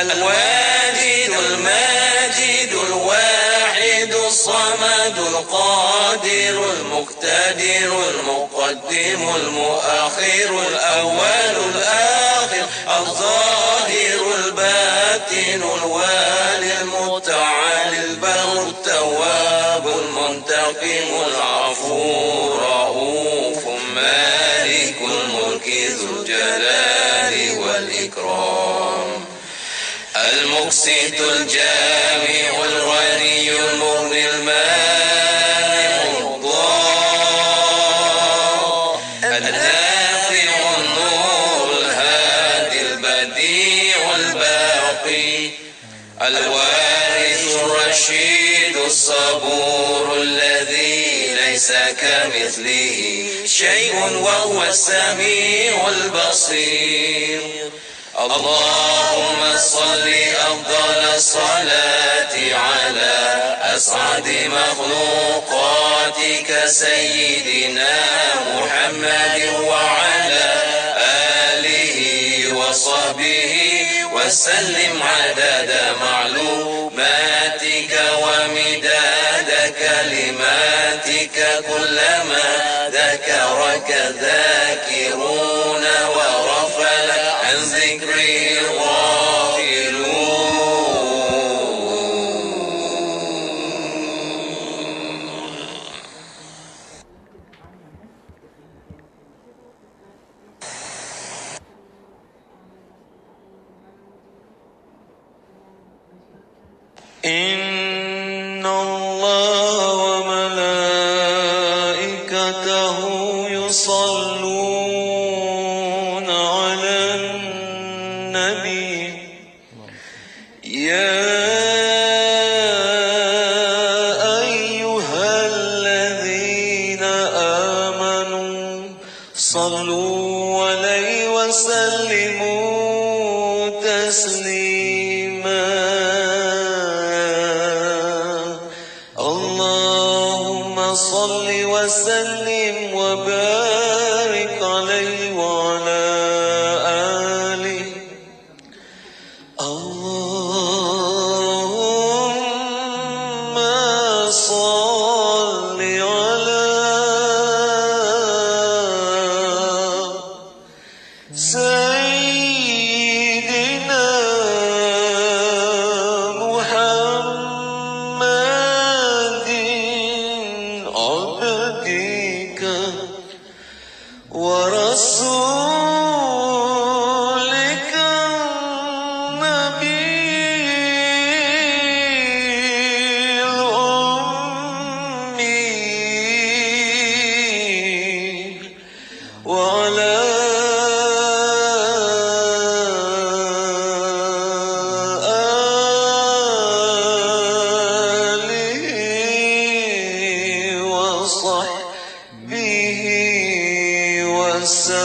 الواجد الماجد الواحد الصمد القادر المقتدر المقدم المؤخر الأول الآخر الظاهر الباطن الوالي المتعالي البر التواب المنتقم العفو رؤوف مالك الملك ذو الجلال والإكرام المقسط الجامع الغني المغني المانع الضار النافع النور الهادي البديع الباقي الوارث الرشيد الصبور الذي ليس كمثله شيء وهو السميع البصير اللهم صل أفضل الصلاة على أسعد مخلوقاتك سيدنا محمد وعلى آله وصحبه وسلم عدد معلوماتك ومداد كلماتك كلما ذكرك ذاكرون وغفل عن ذكره إن الله وملائكته يصلون على النبي يا أيها الذين آمنوا صلوا عليه وسلموا تسليما اللهم صل وسلم وبارك عليه وعلى آله اللهم صل على سيدنا محمد عبدك ورسولك النبي الأمي وعلى آله وصحبه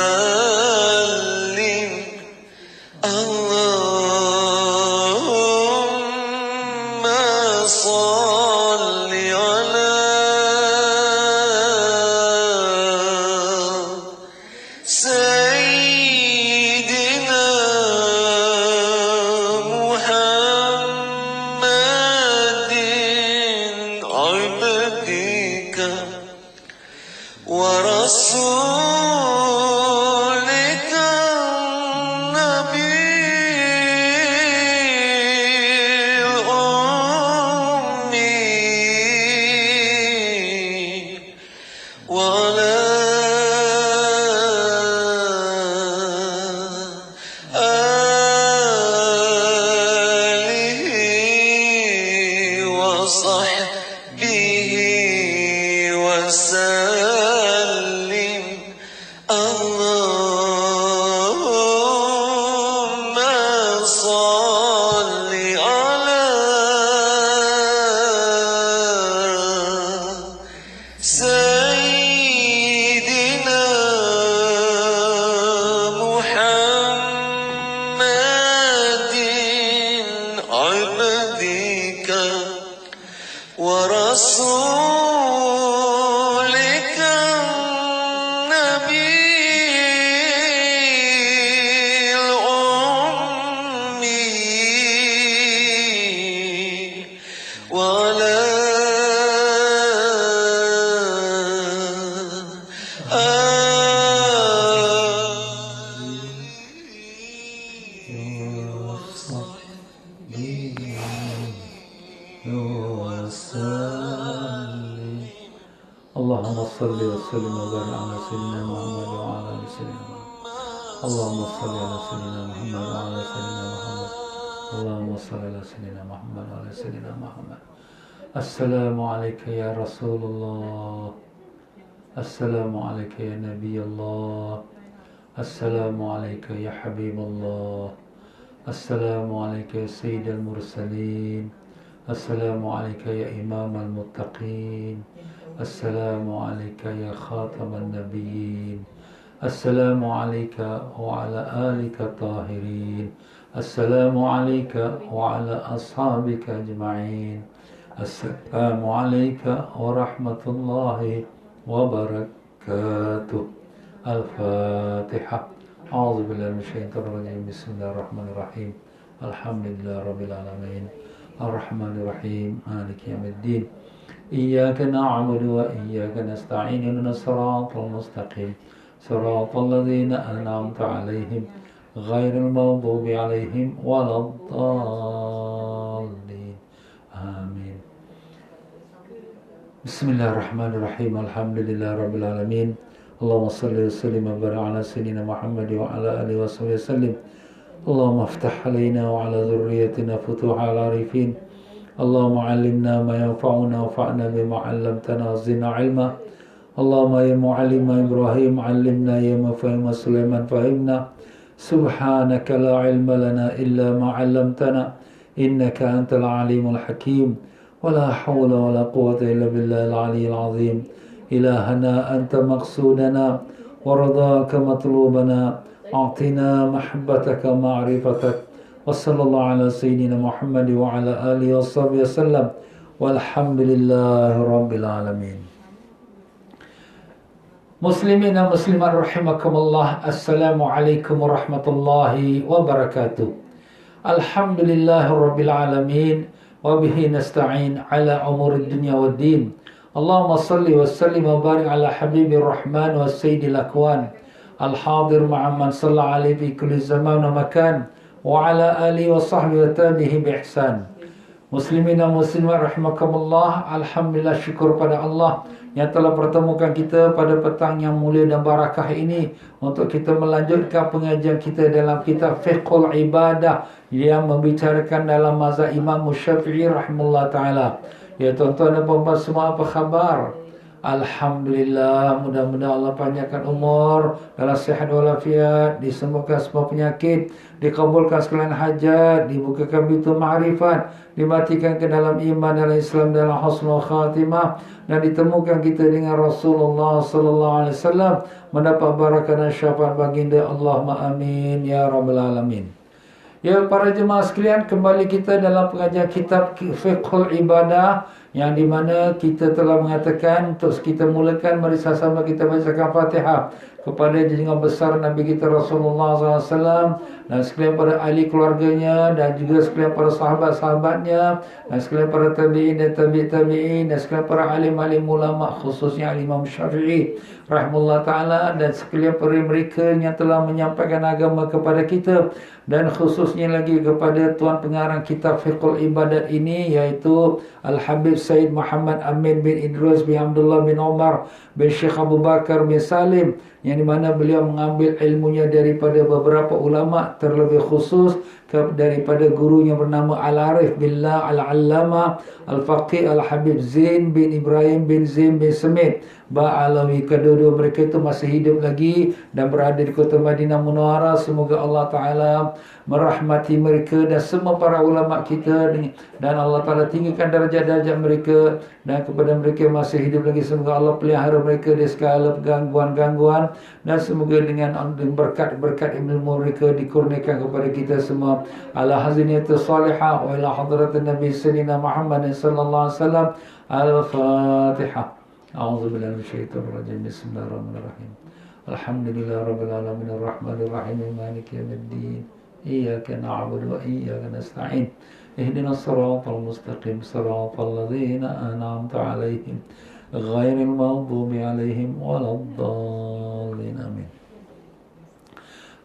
وسلم اللهم صل على سيدنا محمد عبدك ورسولك النبي الأمي وعلى آله وصحبه وسلم اللهم صل على سيدنا محمد عبدك ورسولك النبي الأمي وسلم اللهم صل وسلم وبارك على سيدنا محمد وعلى آل سيدنا محمد اللهم صل على سيدنا محمد وعلى سيدنا محمد اللهم صل على سيدنا محمد وعلى سيدنا محمد السلام عليك يا رسول الله السلام عليك يا نبي الله السلام عليك يا حبيب الله السلام عليك يا سيد المرسلين السلام عليك يا إمام المتقين السلام عليك يا خاتم النبيين السلام عليك وعلى آلك الطاهرين السلام عليك وعلى أصحابك أجمعين السلام عليك ورحمة الله وبركاته الفاتحة أعوذ بالله من الشيطان الرجيم بسم الله الرحمن الرحيم الحمد لله رب العالمين الرحمن الرحيم مالك يوم الدين إياك نعبد وإياك نستعين اهدنا الصراط المستقيم صراط الذين أنعمت عليهم غير المغضوب عليهم ولا الضالين آمين بسم الله الرحمن الرحيم الحمد لله رب العالمين اللهم صل وسلم وبارك على سيدنا محمد وعلى آله وصحبه وسلم اللهم افتح علينا وعلى ذريتنا فتوح العارفين اللهم علمنا ما ينفعنا وانفعنا بما علمتنا وزدنا علما اللهم يا معلم إبراهيم علمنا يا مفهم سليمان فهمنا سبحانك لا علم لنا إلا ما علمتنا إنك أنت العليم الحكيم ولا حول ولا قوة إلا بالله العلي العظيم إلهنا أنت مقصودنا ورضاك مطلوبنا أعطنا محبتك ومعرفتك وصلى الله على سيدنا محمد وعلى آله وصحبه وسلم والحمد لله رب العالمين. Muslimin dan muslimat rahimakumullah, assalamualaikum warahmatullahi wabarakatuh. Alhamdulillah rabbil alamin wa bihi nasta'in ala umuri dunya waddin. Allahumma salli wa sallim wa barik ala habibir rahman wa sayyidil akwan al-hadir ma'amman salla alaihi fi kulli zaman wa makan wa ala alihi wa sahbihi wa tabihi bi ihsan. Muslimin dan muslimat rahimakumullah, alhamdulillah, syukur pada Allah yang telah pertemukan kita pada petang yang mulia dan barakah ini untuk kita melanjutkan pengajian kita dalam kitab Fiqhul Ibadah yang membicarakan dalam mazhab Imam Syafi'i rahimahullah taala. Ya tuan-tuan dan puan-puan semua, apa khabar? Alhamdulillah, mudah-mudahan Allah panjangkan umur dalam sihat walafiat, disembuhkan semua penyakit, dikabulkan sekalian hajat, dibukakan pintu ma'rifat, dimatikan ke dalam iman dalam Islam dalam husnul khatimah, dan ditemukan kita dengan Rasulullah sallallahu alaihi wasallam, mendapat barakah dan syafaat baginda. Allahumma amin ya rabbal alamin. Ya para jemaah sekalian, kembali kita dalam pengajian kitab Fiqhul Ibadah, yang di mana kita telah mengatakan untuk kita mulakan, mari sama-sama kita bacakan Fatihah kepada junjungan besar Nabi kita Rasulullah SAW dan sekalian para ahli keluarganya, dan juga sekalian para sahabat-sahabatnya, dan sekalian para tabi'in dan tabi'in, dan sekalian para alim-alim ulama, khususnya Imam Syafi'i rahimahullah ta'ala, dan sekalian para mereka yang telah menyampaikan agama kepada kita, dan khususnya lagi kepada tuan pengarang kitab Fiqhul Ibadat ini, yaitu Al-Habib Sayyid Muhammad Amin bin Idris bin Abdullah bin Umar bin Syekh Abu Bakar bin Salim, yang di mana beliau mengambil ilmunya daripada beberapa ulama, terlebih khusus daripada gurunya bernama Al-Arif Billah Al-Allama Al-Faqih Al-Habib Zain bin Ibrahim bin Zain bin Semit Ba'alawi. Kedua-dua mereka itu masih hidup lagi dan berada di kota Madinah Munawwarah. Semoga Allah Ta'ala merahmati mereka dan semua para ulama kita, dan Allah Ta'ala tinggikan darjat-darjat mereka, dan kepada mereka yang masih hidup lagi, semoga Allah pelihara mereka dari segala gangguan-gangguan, dan semoga dengan berkat-berkat ilmu mereka dikurniakan kepada kita semua. Ala hazinatul salihah wa ila hadratin Nabi Sayyidina Muhammad sallallahu alaihi wasallam. Al-Fatihah. A'udzu billahi minasyaitonir rajim. Bismillahirrahmanirrahim. Alhamdulillah rabbil alamin arrahmanir rahim maliki yaumiddin. Iyyaka na'budu wa iyyaka nasta'in. Ihdinas siratal mustaqim, siratal ladzina an'amta 'alaihim ghairil maghdubi 'alaihim waladdallin. Amin.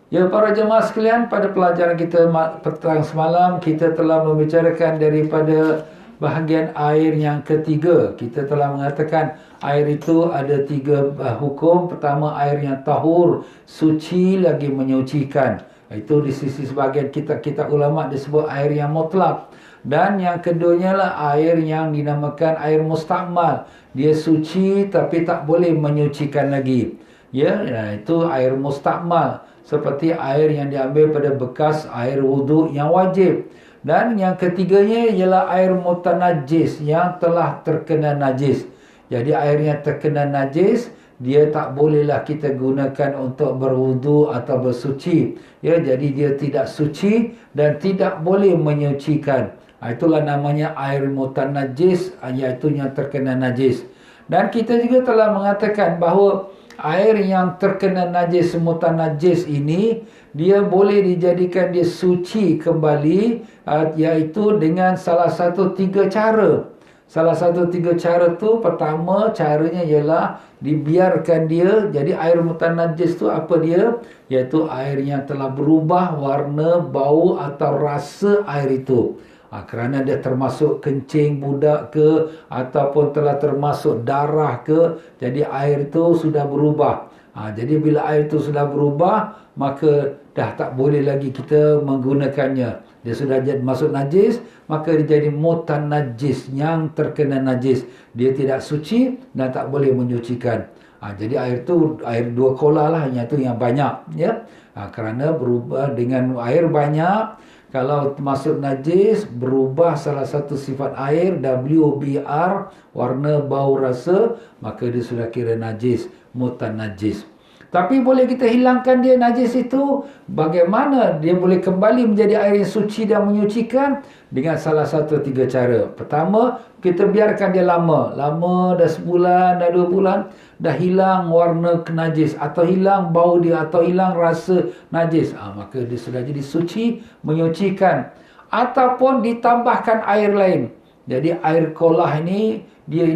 Ya, para jemaah sekalian, pada pelajaran kita petang semalam, kita telah membicarakan daripada bahagian air yang ketiga. Kita telah mengatakan air itu ada 3 hukum. Pertama, air yang tahur, suci lagi menyucikan. Itu di sisi sebahagian kitab-kitab ulama disebut air yang mutlak. Dan yang keduanya lah air yang dinamakan air mustakmal. Dia suci tapi tak boleh menyucikan lagi. Ya, itu air mustakmal. Seperti air yang diambil pada bekas air wuduk yang wajib. Dan yang ketiganya ialah air mutanajis yang telah terkena najis. Jadi air yang terkena najis, dia tak bolehlah kita gunakan untuk berwuduk atau bersuci. Ya, jadi dia tidak suci dan tidak boleh menyucikan. Itulah namanya air mutanajis, iaitu yang terkena najis. Dan kita juga telah mengatakan bahawa air yang terkena najis, mutanajis ini, dia boleh dijadikan dia suci kembali, iaitu dengan salah satu 3 cara. Salah satu 3 cara tu, pertama caranya ialah dibiarkan dia. Jadi air mutanajis tu apa dia? Iaitu air yang telah berubah warna, bau atau rasa air itu. Kerana dia termasuk kencing budak ke, ataupun telah termasuk darah ke, jadi air itu sudah berubah. Jadi bila air itu sudah berubah, maka dah tak boleh lagi kita menggunakannya. Dia sudah jadi masuk najis, maka dia jadi mutanajis, yang terkena najis. Dia tidak suci dan tak boleh menyucikan. Jadi air itu air 2 kolah lah, iaitu yang banyak, ya. Kerana berubah dengan air banyak. Kalau masuk najis, berubah salah satu sifat air, WBR, warna, bau, rasa, maka dia sudah kira najis, mutanajis. Tapi boleh kita hilangkan dia najis itu. Bagaimana dia boleh kembali menjadi air yang suci dan menyucikan? Dengan salah satu 3 cara. Pertama, kita biarkan dia lama. Lama, dah sebulan, dah 2 bulan, dah hilang warna najis, atau hilang bau dia, atau hilang rasa najis. Maka dia sudah jadi suci, menyucikan. Ataupun ditambahkan air lain. Jadi air kolah ini, dia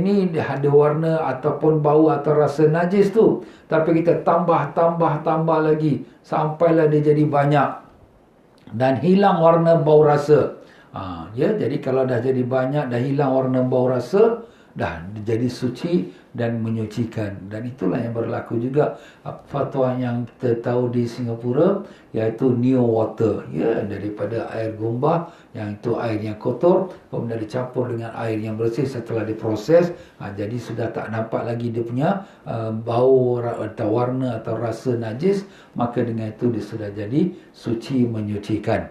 ada warna ataupun bau atau rasa najis tu. Tapi kita tambah lagi, sampailah dia jadi banyak. Dan hilang warna, bau, rasa. Jadi kalau dah jadi banyak, dah hilang warna, bau, rasa, dah jadi suci dan menyucikan. Dan itulah yang berlaku juga fatwa yang kita tahu di Singapura, iaitu Neo Water, ya, daripada air gombah, yang itu air yang kotor, kemudian dicampur dengan air yang bersih setelah diproses. Jadi sudah tak nampak lagi dia punya bau atau warna atau rasa najis, maka dengan itu dia sudah jadi suci, menyucikan.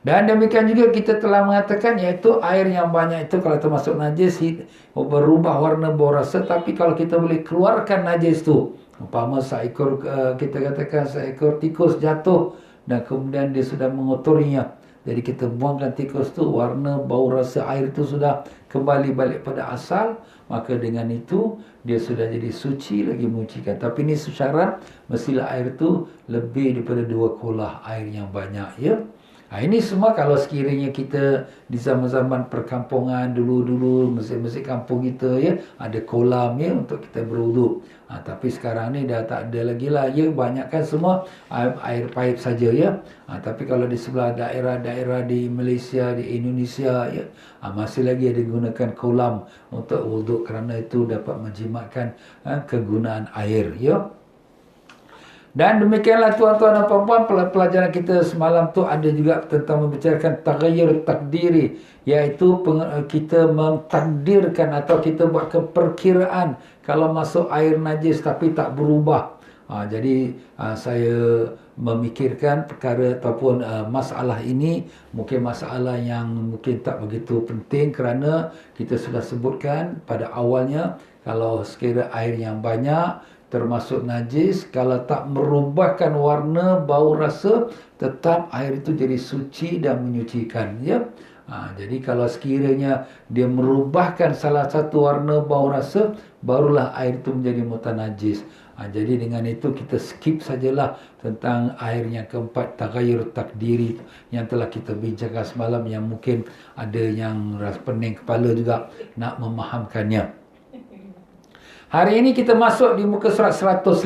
Dan demikian juga kita telah mengatakan, iaitu air yang banyak itu kalau termasuk najis, berubah warna, bau, rasa. Tapi kalau kita boleh keluarkan najis tu, umpama seekor, kita katakan seekor tikus jatuh dan kemudian dia sudah mengotorinya, jadi kita buangkan tikus tu, warna, bau, rasa air itu sudah kembali balik pada asal, maka dengan itu dia sudah jadi suci lagi menyucikan. Tapi ini syarat, mestilah air itu lebih daripada 2 kolah air yang banyak, ya. Ini semua kalau sekiranya kita di zaman-zaman perkampungan dulu-dulu, masjid-masjid kampung kita, ya, ada kolam, ya, untuk kita berwuduk. Tapi sekarang ni dah tak ada lagi lah, ya, banyakkan semua air paip saja, ya. Tapi kalau di sebelah daerah-daerah di Malaysia, di Indonesia, ya, masih lagi ada gunakan kolam untuk wuduk, kerana itu dapat menjimatkan kegunaan air, ya. Dan demikianlah tuan-tuan dan puan-puan, pelajaran kita semalam tu ada juga tentang membicarakan taghayyur takdiri, iaitu kita mentakdirkan atau kita buat keperkiraan kalau masuk air najis tapi tak berubah. Jadi saya memikirkan perkara ataupun masalah ini, mungkin masalah yang mungkin tak begitu penting, kerana kita sudah sebutkan pada awalnya, kalau sekira air yang banyak termasuk najis, kalau tak merubahkan warna, bau, rasa, tetap air itu jadi suci dan menyucikan, ya. Jadi kalau sekiranya dia merubahkan salah satu warna, bau, rasa, barulah air itu menjadi mutanajis. Jadi dengan itu kita skip sajalah tentang air yang keempat, taghayyur takdiri, yang telah kita bincangkan semalam, yang mungkin ada yang rasa pening kepala juga nak memahamkannya. Hari ini kita masuk di muka surat 105.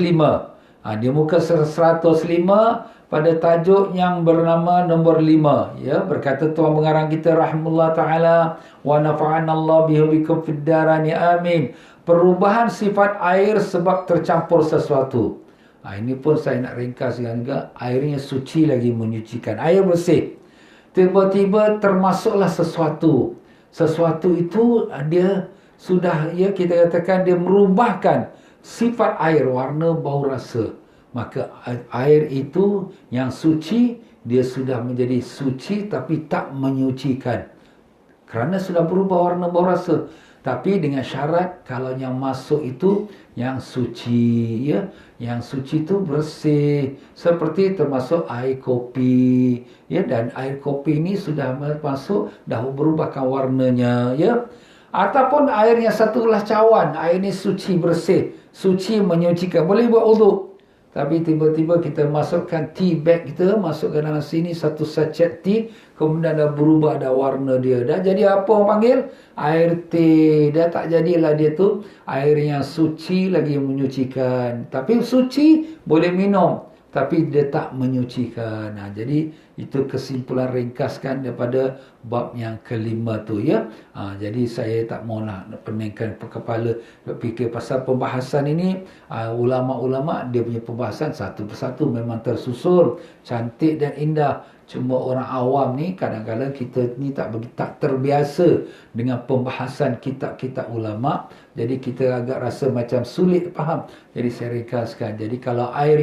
Di muka surat 105, pada tajuk yang bernama nombor 5, ya. Berkata Tuan Pengarang kita rahimahullah taala, wa nafa'anallahu bikum fid darani amin. Perubahan sifat air sebab tercampur sesuatu. Ini pun saya nak ringkaskan juga. Airnya suci lagi menyucikan, air bersih. Tiba-tiba termasuklah sesuatu. Sesuatu itu dia sudah, ya, kita katakan dia merubahkan sifat air, warna, bau, rasa. Maka air itu yang suci, dia sudah menjadi suci tapi tak menyucikan. Kerana sudah berubah warna, bau, rasa. Tapi dengan syarat kalau yang masuk itu yang suci, ya. Yang suci itu bersih. Seperti termasuk air kopi, ya. Dan air kopi ini sudah masuk, dah berubahkan warnanya, ya. Ataupun air yang satu gelas cawan, air ini suci, bersih, suci, menyucikan, boleh buat uduk. Tapi tiba-tiba kita masukkan tea bag kita, masukkan dalam sini satu sachet tea, kemudian dah berubah dah warna dia. Dah jadi apa orang panggil? Air teh. Dah tak jadilah dia tu air yang suci lagi menyucikan. Tapi suci boleh minum, tapi dia tak menyucikan. Jadi itu kesimpulan ringkaskan daripada bab yang kelima tu, ya. Jadi saya tak mau nak peningkan kepala fikir pasal pembahasan ini. Ulama-ulama dia punya pembahasan satu persatu memang tersusun cantik dan indah. Cuma orang awam ni kadang-kadang kita ni tak terbiasa dengan pembahasan kitab-kitab ulama. Jadi kita agak rasa macam sulit faham. Jadi saya ringkaskan. Jadi kalau air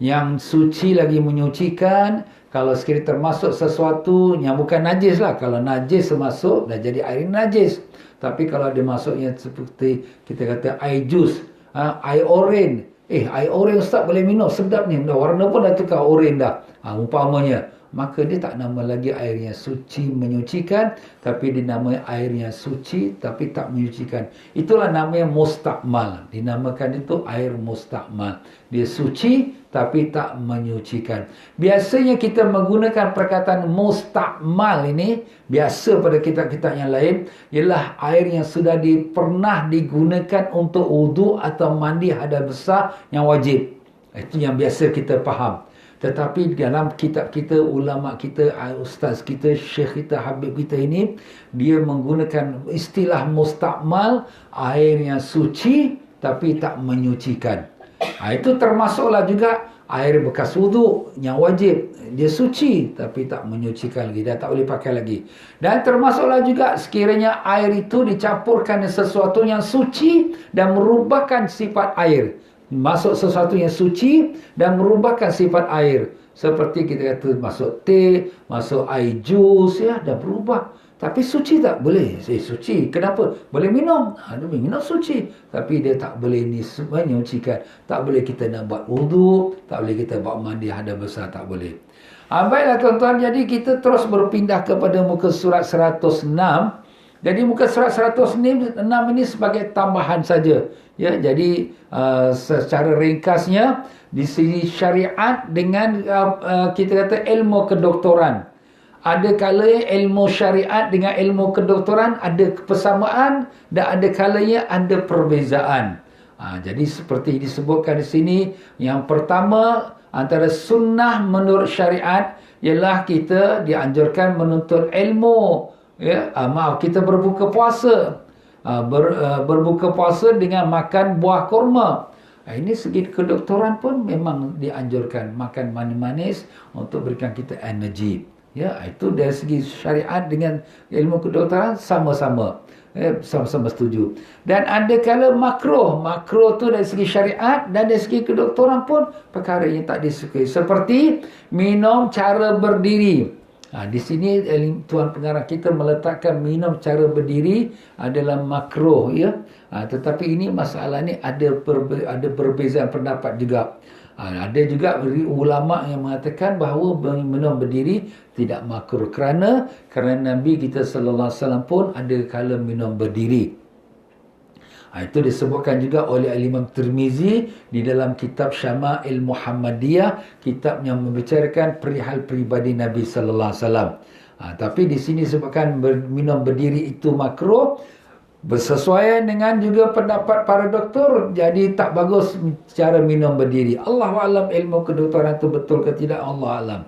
yang suci lagi menyucikan, kalau sekiranya termasuk sesuatu yang bukan najis lah. Kalau najis masuk, dah jadi air najis. Tapi kalau dia masuk yang seperti kita kata air jus, air oren. Air oren ustaz boleh minum, sedap ni. Dah warna pun dah tukar oren dah. Umpamanya. Maka dia tak nama lagi air yang suci menyucikan, tapi dinamai air yang suci tapi tak menyucikan. Itulah namanya mustakmal. Dinamakan itu air mustakmal. Dia suci tapi tak menyucikan. Biasanya kita menggunakan perkataan mustakmal ini, biasa pada kitab-kitab yang lain, ialah air yang sudah pernah digunakan untuk wudu atau mandi hadas besar yang wajib. Itu yang biasa kita faham. Tetapi dalam kitab kita, ulama kita, ustaz kita, syekh kita, habib kita ini, dia menggunakan istilah mustakmal, air yang suci tapi tak menyucikan. Itu termasuklah juga air bekas wuduk yang wajib. Dia suci tapi tak menyucikan lagi, dah tak boleh pakai lagi. Dan termasuklah juga sekiranya air itu dicampurkan dengan sesuatu yang suci dan merubahkan sifat air. Masuk sesuatu yang suci dan merubahkan sifat air. Seperti kita kata masuk teh, masuk air jus, ya, dah berubah. Tapi suci tak? Boleh. Suci. Kenapa? Boleh minum. Dia minum suci. Tapi dia tak boleh menyucikan. Tak boleh kita nak buat wudu, tak boleh kita buat mandi hadas besar, tak boleh. Baiklah tuan-tuan, jadi kita terus berpindah kepada muka surat 106. Jadi muka surat 106 ini sebagai tambahan saja. Ya, jadi secara ringkasnya di sini syariat dengan kita kata ilmu kedoktoran. Ada kalanya ilmu syariat dengan ilmu kedoktoran ada persamaan dan ada kalanya ada perbezaan. Jadi seperti disebutkan di sini, yang pertama antara sunnah menurut syariat ialah kita dianjurkan menuntut ilmu. Ya, kita berbuka puasa. Berbuka puasa dengan makan buah kurma. Ini segi kedoktoran pun memang dianjurkan makan manis-manis untuk berikan kita energi. Ya, itu dari segi syariat dengan ilmu kedoktoran sama-sama. Sama-sama setuju. Dan ada kala makruh. Makruh tu dari segi syariat dan dari segi kedoktoran pun perkara yang tak disukai. Seperti minum cara berdiri. Di sini Tuan Pengarang kita meletakkan minum cara berdiri adalah makruh, ya. Tetapi ini masalah ni ada perbezaan pendapat juga. Ada juga ulama yang mengatakan bahawa minum berdiri tidak makruh kerana Nabi kita sallallahu alaihi wasallam pun ada kala minum berdiri. Itu disebutkan juga oleh Imam Tirmizi di dalam kitab Syama'il Muhammadiyah, kitab yang membicarakan perihal pribadi Nabi sallallahu alaihi wasallam. Tapi di sini disebutkan minum berdiri itu makruh. Bersesuaian dengan juga pendapat para doktor, jadi tak bagus cara minum berdiri. Allah alam ilmu kedoktoran itu betul ke tidak, Allah alam.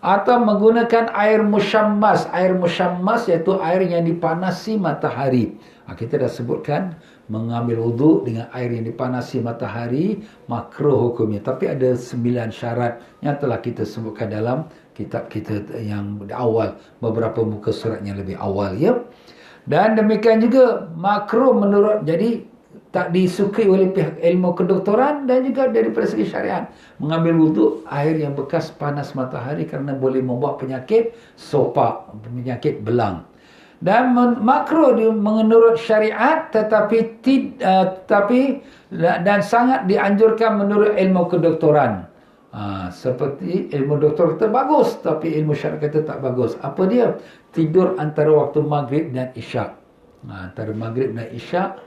Atau menggunakan air musyammas. Air musyammas iaitu air yang dipanasi matahari. Kita dah sebutkan mengambil wuduk dengan air yang dipanasi matahari makruh hukumnya. Tapi ada 9 syarat yang telah kita sebutkan dalam kitab kita yang awal, beberapa muka surat yang lebih awal, ya. Dan demikian juga makruh menurut, jadi tak disukai oleh pihak ilmu kedoktoran dan juga daripada segi syariat mengambil wuduk air yang bekas panas matahari kerana boleh membawa penyakit sopak, penyakit belang. Dan makruh menurut syariat tetapi dan sangat dianjurkan menurut ilmu kedoktoran. Seperti ilmu doktor kata bagus, tapi ilmu syariat kata tak bagus. Apa dia? Tidur antara waktu maghrib dan isyak. Antara maghrib dan isyak,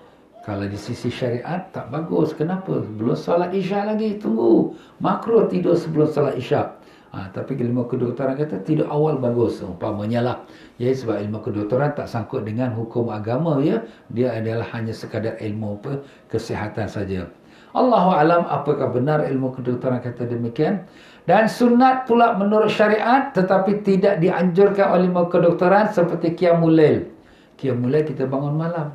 kalau di sisi syariat tak bagus. Kenapa? Belum solat isyak lagi, tunggu. Makruh tidur sebelum solat isyak. Tapi ilmu kedoktoran kata tidur awal bagus, umpamanya lah. Ya, sebab ilmu kedoktoran tak sangkut dengan hukum agama, ya. Dia adalah hanya sekadar ilmu kesihatan saja. Allahu alam apakah benar ilmu kedoktoran kata demikian. Dan sunat pula menurut syariat tetapi tidak dianjurkan oleh ilmu kedoktoran seperti qiyamul lail. Qiyamul lail kita bangun malam.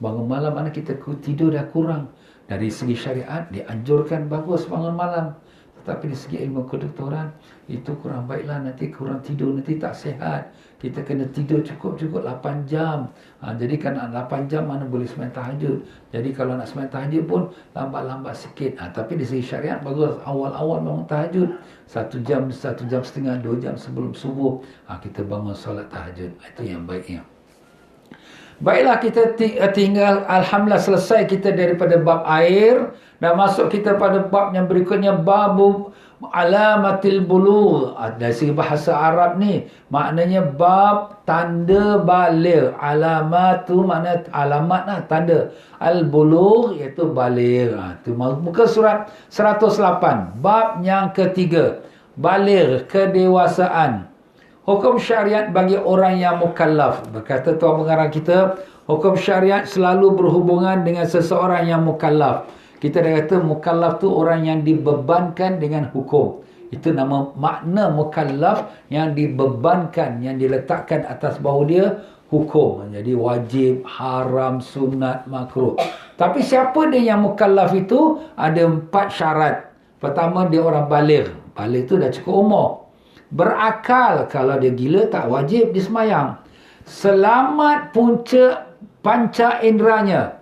Bangun malam mana kita tidur dah kurang. Dari segi syariat dianjurkan bagus bangun malam. Tetapi di segi ilmu kedoktoran itu kurang baiklah, nanti kurang tidur, nanti tak sihat. Kita kena tidur cukup 8 jam. Jadi kan 8 jam mana boleh sembahyang tahajud. Jadi kalau nak sembahyang tahajud pun lambat-lambat sikit. Tapi di segi syariat bagus awal-awal bangun tahajud. 1 jam, 1 jam setengah, 2 jam sebelum subuh. Kita bangun solat tahajud. Itu yang baiknya. Baiklah, kita tinggal alhamdulillah selesai kita daripada bab air dan masuk kita pada bab yang berikutnya, babu alamatil bulugh. Dari segi bahasa Arab ni maknanya bab tanda baligh. Alamat tu makna alamat lah, tanda. Al-bulugh iaitu baligh. Tu muka surat 108. Bab yang ketiga, baligh, kedewasaan. Hukum syariat bagi orang yang mukallaf. Berkata tuan pengarang kita, hukum syariat selalu berhubungan dengan seseorang yang mukallaf. Kita dah kata mukallaf tu orang yang dibebankan dengan hukum. Itu nama makna mukallaf, yang dibebankan, yang diletakkan atas bahu dia hukum. Jadi wajib, haram, sunat, makruh. Tapi siapa dia yang mukallaf itu? Ada 4 syarat. Pertama, dia orang baligh. Baligh tu dah cukup umur. Berakal, kalau dia gila tak wajib disemayang. Selamat panca inderanya.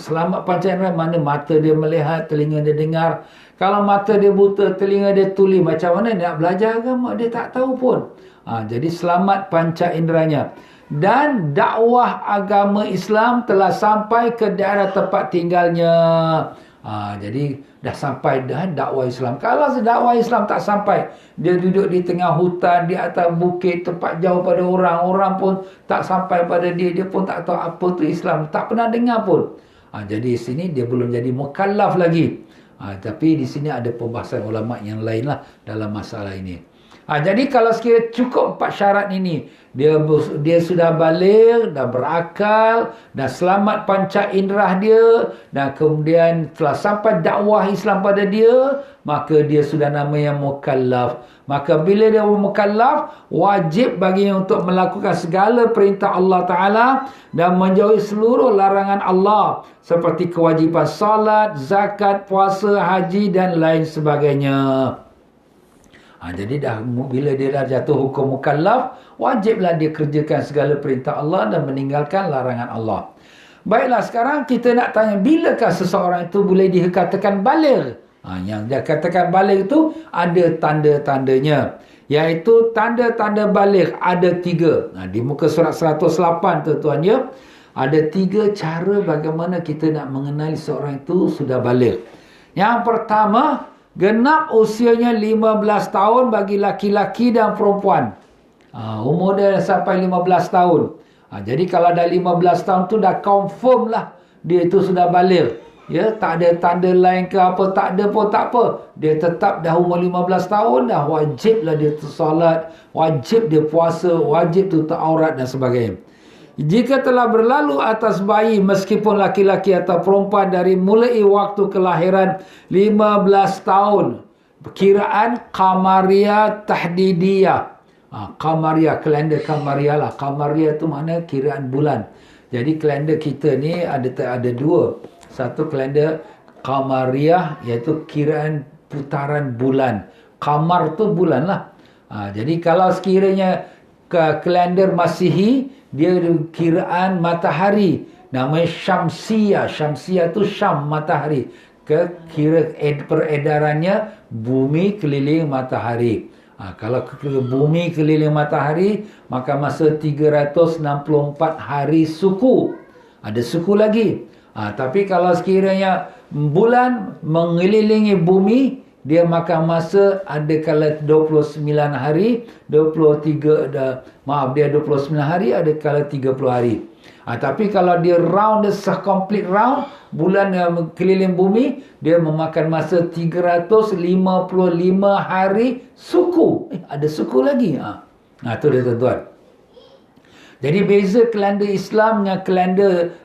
Selamat panca indera mana mata dia melihat, telinga dia dengar. Kalau mata dia buta, telinga dia tuli, macam mana dia nak belajar agama? Dia tak tahu pun. Jadi selamat panca inderanya. Dan dakwah agama Islam telah sampai ke daerah tempat tinggalnya. Jadi dah sampai dah dakwah Islam. Kalau dakwah Islam tak sampai, dia duduk di tengah hutan, di atas bukit, tempat jauh pada orang, orang pun tak sampai pada dia, dia pun tak tahu apa tu Islam, tak pernah dengar pun. Jadi di sini dia belum jadi mukallaf lagi. Tapi di sini ada pembahasan ulama yang lain lah dalam masalah ini. Jadi kalau sekiranya cukup 4 syarat ini, dia sudah baligh, dah berakal, dah selamat panca inderah dia, dan kemudian telah sampai dakwah Islam pada dia, maka dia sudah namanya mukallaf. Maka bila dia mukallaf, wajib baginya untuk melakukan segala perintah Allah Ta'ala dan menjauhi seluruh larangan Allah, seperti kewajipan salat, zakat, puasa, haji dan lain sebagainya. Jadi bila dia dah jatuh hukum mukallaf, wajiblah dia kerjakan segala perintah Allah dan meninggalkan larangan Allah. Baiklah, sekarang kita nak tanya, bilakah seseorang itu boleh dikatakan baligh? Yang dia katakan baligh itu ada tanda-tandanya. Iaitu tanda-tanda baligh ada 3. Di muka surat 108 tuan-tuan, ya. Ada 3 cara bagaimana kita nak mengenali seorang itu sudah baligh. Yang pertama, genap usianya 15 tahun bagi laki-laki dan perempuan. Umur dia sampai 15 tahun. Jadi kalau dah 15 tahun tu dah confirm lah dia itu sudah baligh. Ya, tak ada tanda lain ke apa, tak ada pun tak apa. Dia tetap dah umur 15 tahun, dah wajiblah dia solat, wajib dia puasa, wajib tutup aurat dan sebagainya. Jika telah berlalu atas bayi meskipun laki-laki atau perempuan dari mulai waktu kelahiran 15 tahun. Kiraan Qamariah Tahdidiyah. Qamariah, kalender Qamariah lah. Qamariah tu makna kiraan bulan. Jadi kalender kita ni ada dua. Satu kalender Qamariah iaitu kiraan putaran bulan. Qamar tu bulan lah. Jadi kalau sekiranya kalender Masihi, dia kiraan matahari. Namanya Syamsiyah. Syamsiyah tu Syam, matahari. Kira peredarannya bumi keliling matahari. Kalau bumi keliling matahari, maka masa 364 hari suku. Ada suku lagi. Tapi kalau sekiranya bulan mengelilingi bumi, dia makan masa ada kala 29 hari, 29 hari, ada kala 30 hari. Tapi kalau dia round, dia complete round, bulan keliling bumi, dia memakan masa 355 hari suku. Ada suku lagi. Tu dia tuan-tuan. Jadi beza kalender Islam dengan kalender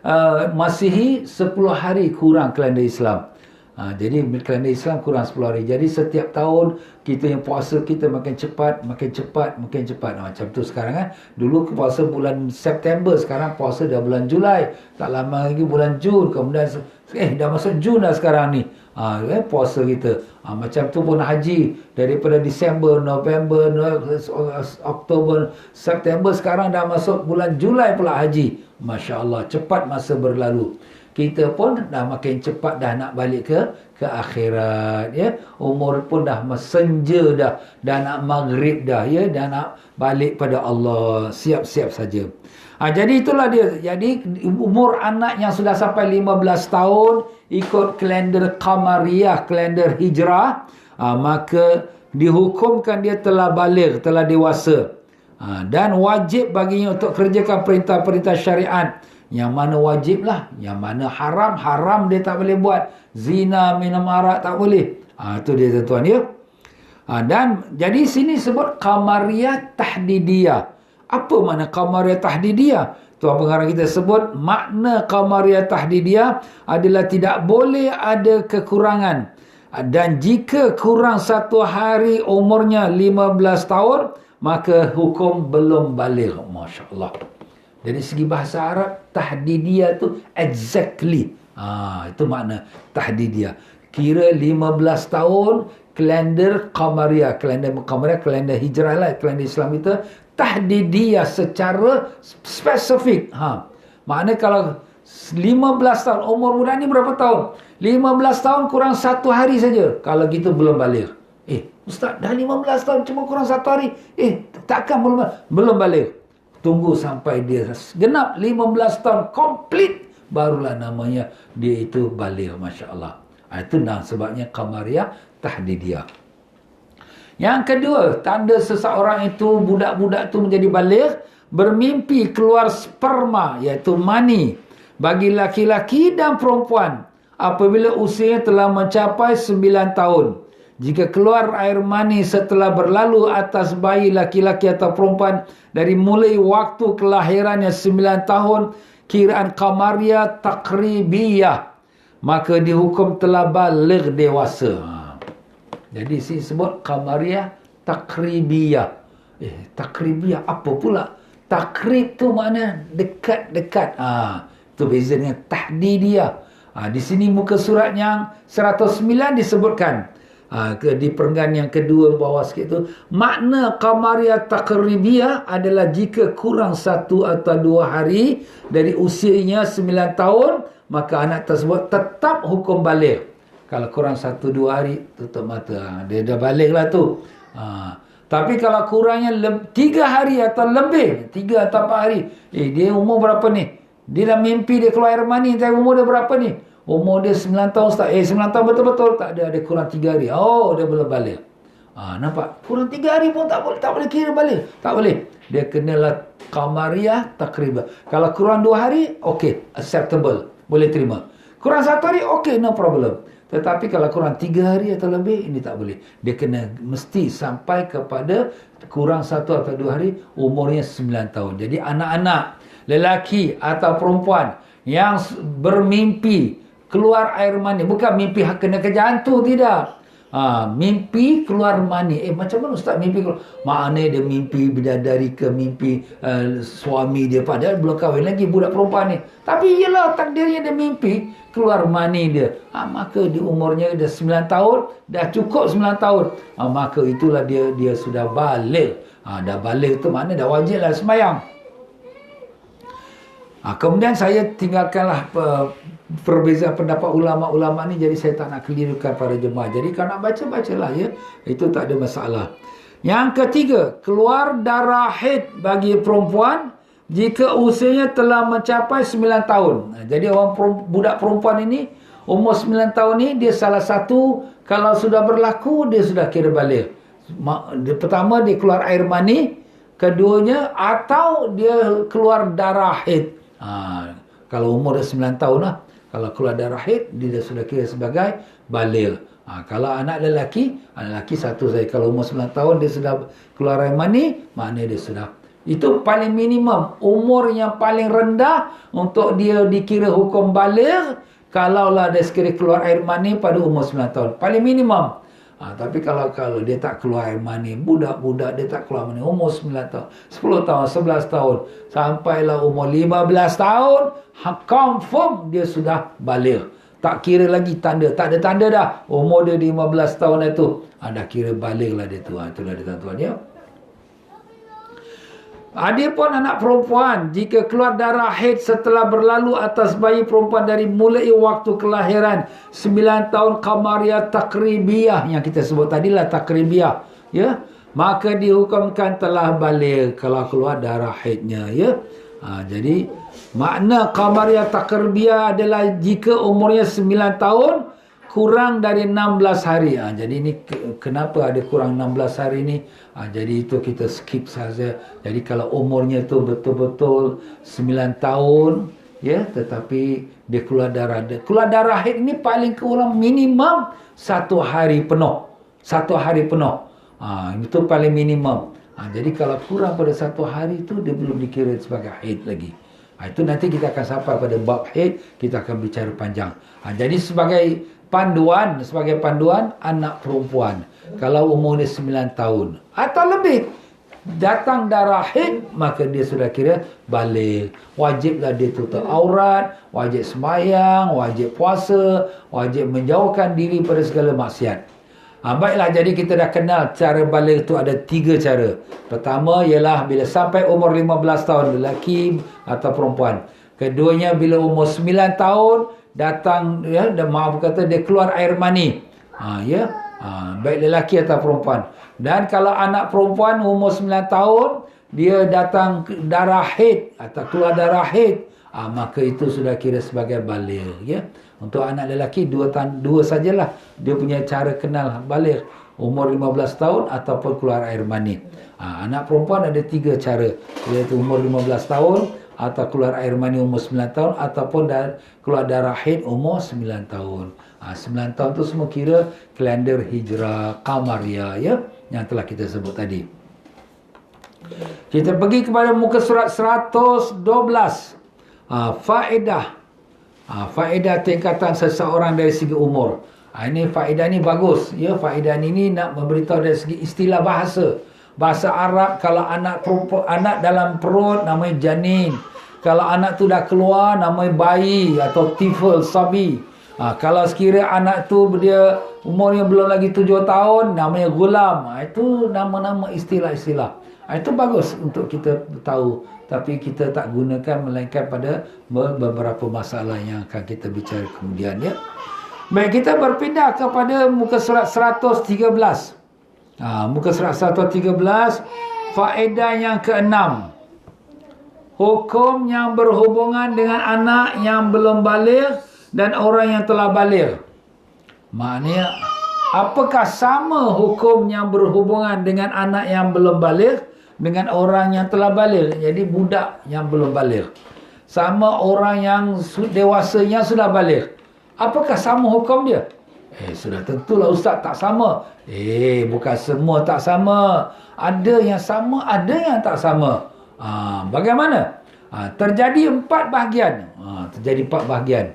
Masihi 10 hari kurang kalender Islam. Jadi kalender Islam kurang 10 hari. Jadi setiap tahun kita yang puasa kita makin cepat. Macam tu sekarang kan. Dulu puasa bulan September, sekarang puasa dah bulan Julai. Tak lama lagi bulan Jun. Kemudian dah masuk Jun dah sekarang ni. Puasa kita. Macam tu pun haji. Daripada Disember, November, Oktober, September, sekarang dah masuk bulan Julai pula haji. Masya Allah, cepat masa berlalu. Kita pun dah makin cepat dah nak balik ke akhirat, ya. Umur pun dah senja dah nak maghrib dah, ya, dah nak balik pada Allah. Siap-siap saja. Jadi itulah dia. Jadi umur anak yang sudah sampai 15 tahun ikut kalender Qamariyah, kalender Hijrah, maka dihukumkan dia telah baligh, telah dewasa. Dan wajib baginya untuk kerjakan perintah-perintah syariat. Yang mana wajib lah, yang mana haram dia tak boleh buat. Zina, minum arak tak boleh. Itu dia tuan-tuan, ya. Dan jadi sini sebut Qamariyah Tahdidiyah. Apa makna Qamariyah Tahdidiyah? Tuan pengarang kita sebut makna Qamariyah Tahdidiyah adalah tidak boleh ada kekurangan. Dan jika kurang satu hari umurnya 15 tahun, maka hukum belum baligh. Masya Allah. Dari segi bahasa Arab, Tahdidiyah tu exactly. Itu makna Tahdidiyah. Kira 15 tahun, kalender Qamariyah. Kalender Qamariyah, kalender Hijrah lah, kalender Islam kita. Tahdidiyah secara spesifik. Makna kalau 15 tahun, umur budak ni berapa tahun? 15 tahun kurang satu hari saja. Kalau gitu belum baligh. Ustaz, dah 15 tahun cuma kurang satu hari. Takkan belum baligh. Tunggu sampai dia genap 15 tahun komplit, barulah namanya dia itu baligh. Masya Allah. Itu sebabnya Qamariyah Tahdidiyah. Yang kedua, tanda seseorang itu, budak-budak itu menjadi baligh, bermimpi keluar sperma, iaitu mani, bagi laki-laki dan perempuan apabila usianya telah mencapai 9 tahun. Jika keluar air mani setelah berlalu atas bayi laki-laki atau perempuan dari mulai waktu kelahirannya 9 tahun, kiraan Qamariyah Takribiyah, maka dihukum telah baligh dewasa. Jadi sini sebut Qamariyah Takribiyah. Takribiyah apa pula? Takrib tu makna dekat-dekat. Itu beza dengan Tahdidiyah. Di sini muka surat yang 109 disebutkan. Di perenggan yang kedua bawah sikit tu, makna Qamariyah Takribiyah adalah jika kurang 1 atau 2 hari dari usianya 9 tahun, maka anak tersebut tetap hukum baligh. Kalau kurang 1-2 hari, tutup mata. Dia dah baligh lah tu. Tapi kalau kurangnya 3 hari atau lebih, 3 atau 4 hari, dia umur berapa ni? Dia dah mimpi dia keluar air mani, tapi umur dia berapa ni? Umur dia 9 tahun Ustaz. 9 tahun betul-betul. Tak ada kurang 3 hari. Dia belum baligh. Nampak? Kurang 3 hari pun tak boleh kira baligh. Tak boleh. Dia kenalah Qamariyah Takribiyah. Kalau kurang 2 hari, okey, acceptable. Boleh terima. Kurang 1 hari, okey, no problem. Tetapi kalau kurang 3 hari atau lebih, ini tak boleh. Dia kena mesti sampai kepada kurang 1 atau 2 hari, umurnya 9 tahun. Jadi anak-anak lelaki atau perempuan yang bermimpi keluar air mani, bukan mimpi kena kejar hantu, tidak. Mimpi keluar mani. Macam mana ustaz mimpi keluar? Maknanya dia mimpi bidadari ke mimpi suami dia, padahal belum kahwin lagi budak perempuan ni. Tapi ialah takdirnya dia mimpi keluar mani dia. Maka di umurnya dah 9 tahun, dah cukup 9 tahun. Maka itulah dia sudah balik. Dah balik tu maknanya dah wajib lah sembahyang. Kemudian saya tinggalkanlah perbezaan pendapat ulama-ulama ni, jadi saya tak nak kelirukan para jemaah. Jadi kalau nak bacalah ya, itu tak ada masalah. Yang ketiga, keluar darah haid bagi perempuan jika usianya telah mencapai 9 tahun. Jadi budak perempuan ini umur 9 tahun ni, dia salah satu, kalau sudah berlaku dia sudah kira balik. Pertama dia keluar air mani, keduanya atau dia keluar darah haid. Kalau umur dah 9 tahun lah, kalau keluar darah haid dia sudah kira sebagai baligh. Kalau anak lelaki satu saya, kalau umur 9 tahun dia sudah keluar air mani, maknanya dia sudah. Itu paling minimum. Umur yang paling rendah untuk dia dikira hukum baligh, kalaulah dia sekiranya keluar air mani pada umur 9 tahun. Paling minimum. Tapi kalau dia tak keluar air mani, budak-budak dia tak keluar mani umur 9 tahun, 10 tahun, 11 tahun, sampailah umur 15 tahun, confirm dia sudah baligh. Tak kira lagi tanda, tak ada tanda dah. Umur dia 15 tahun itu, dah kira baligh lah dia tu. Itulah dia tuan-tuan ya. Adapun anak perempuan, jika keluar darah haid setelah berlalu atas bayi perempuan dari mulai waktu kelahiran 9 tahun qamariyah takribiyah, yang kita sebut tadilah takribiyah ya, maka dihukumkan telah baligh kalau keluar darah haidnya ya. Jadi makna qamariyah takribiyah adalah jika umurnya 9 tahun kurang dari 16 hari. Jadi ini kenapa ada kurang 16 hari ni? Jadi itu kita skip saja. Jadi kalau umurnya tu betul-betul 9 tahun ya, tetapi dia keluar darah. Keluar darah haid ini paling kurang minimum 1 hari penuh. 1 hari penuh. Itu paling minimum. Jadi kalau kurang pada 1 hari itu dia belum dikira sebagai haid lagi. Itu nanti kita akan sampai pada bab haid, kita akan bicara panjang. Jadi sebagai panduan anak perempuan kalau umurnya 9 tahun atau lebih datang darah haid, maka dia sudah kira baligh. Wajiblah dia tutup aurat, wajib sembahyang, wajib puasa, wajib menjauhkan diri pada segala maksiat. Baiklah, jadi kita dah kenal cara baligh itu ada 3 cara. Pertama ialah bila sampai umur 15 tahun, lelaki atau perempuan. Keduanya bila umur 9 tahun datang ya, maaf kata dia keluar air mani. Baik lelaki atau perempuan. Dan kalau anak perempuan umur 9 tahun dia datang darah haid atau keluar darah haid, maka itu sudah kira sebagai baligh ya. Untuk anak lelaki dua sajalah dia punya cara kenal baligh, umur 15 tahun ataupun keluar air mani. Anak perempuan ada 3 cara, iaitu umur 15 tahun atau keluar air mani umur 9 tahun ataupun keluar darah haid umur 9 tahun. 9 tahun tu semua kira kalender hijrah qamariyah ya, yang telah kita sebut tadi. Kita pergi kepada muka surat 112. Faedah tingkatan seseorang dari segi umur. Ini faedah ni bagus ya. Faedah ini nak memberitahu dari segi istilah bahasa. Bahasa Arab, kalau anak perempuan, anak dalam perut namanya janin. Kalau anak tu dah keluar namanya bayi atau tifl, sabi. Kalau sekiranya anak tu dia umurnya belum lagi 7 tahun namanya gulam. Itu nama-nama istilah-istilah. Itu bagus untuk kita tahu, tapi kita tak gunakan melainkan pada beberapa masalah yang akan kita bicara kemudian ya. Baik, kita berpindah kepada muka surat 113. Muka surat 113, faedah yang ke-6. Hukum yang berhubungan dengan anak yang belum baligh dan orang yang telah baligh. Maknanya, apakah sama hukum yang berhubungan dengan anak yang belum baligh dengan orang yang telah baligh? Jadi budak yang belum baligh sama orang yang dewasanya sudah baligh, apakah sama hukum dia? Sudah tentulah ustaz, tak sama. Bukan semua tak sama. Ada yang sama, ada yang tak sama. Bagaimana? Terjadi 4 bahagian. Terjadi 4 bahagian.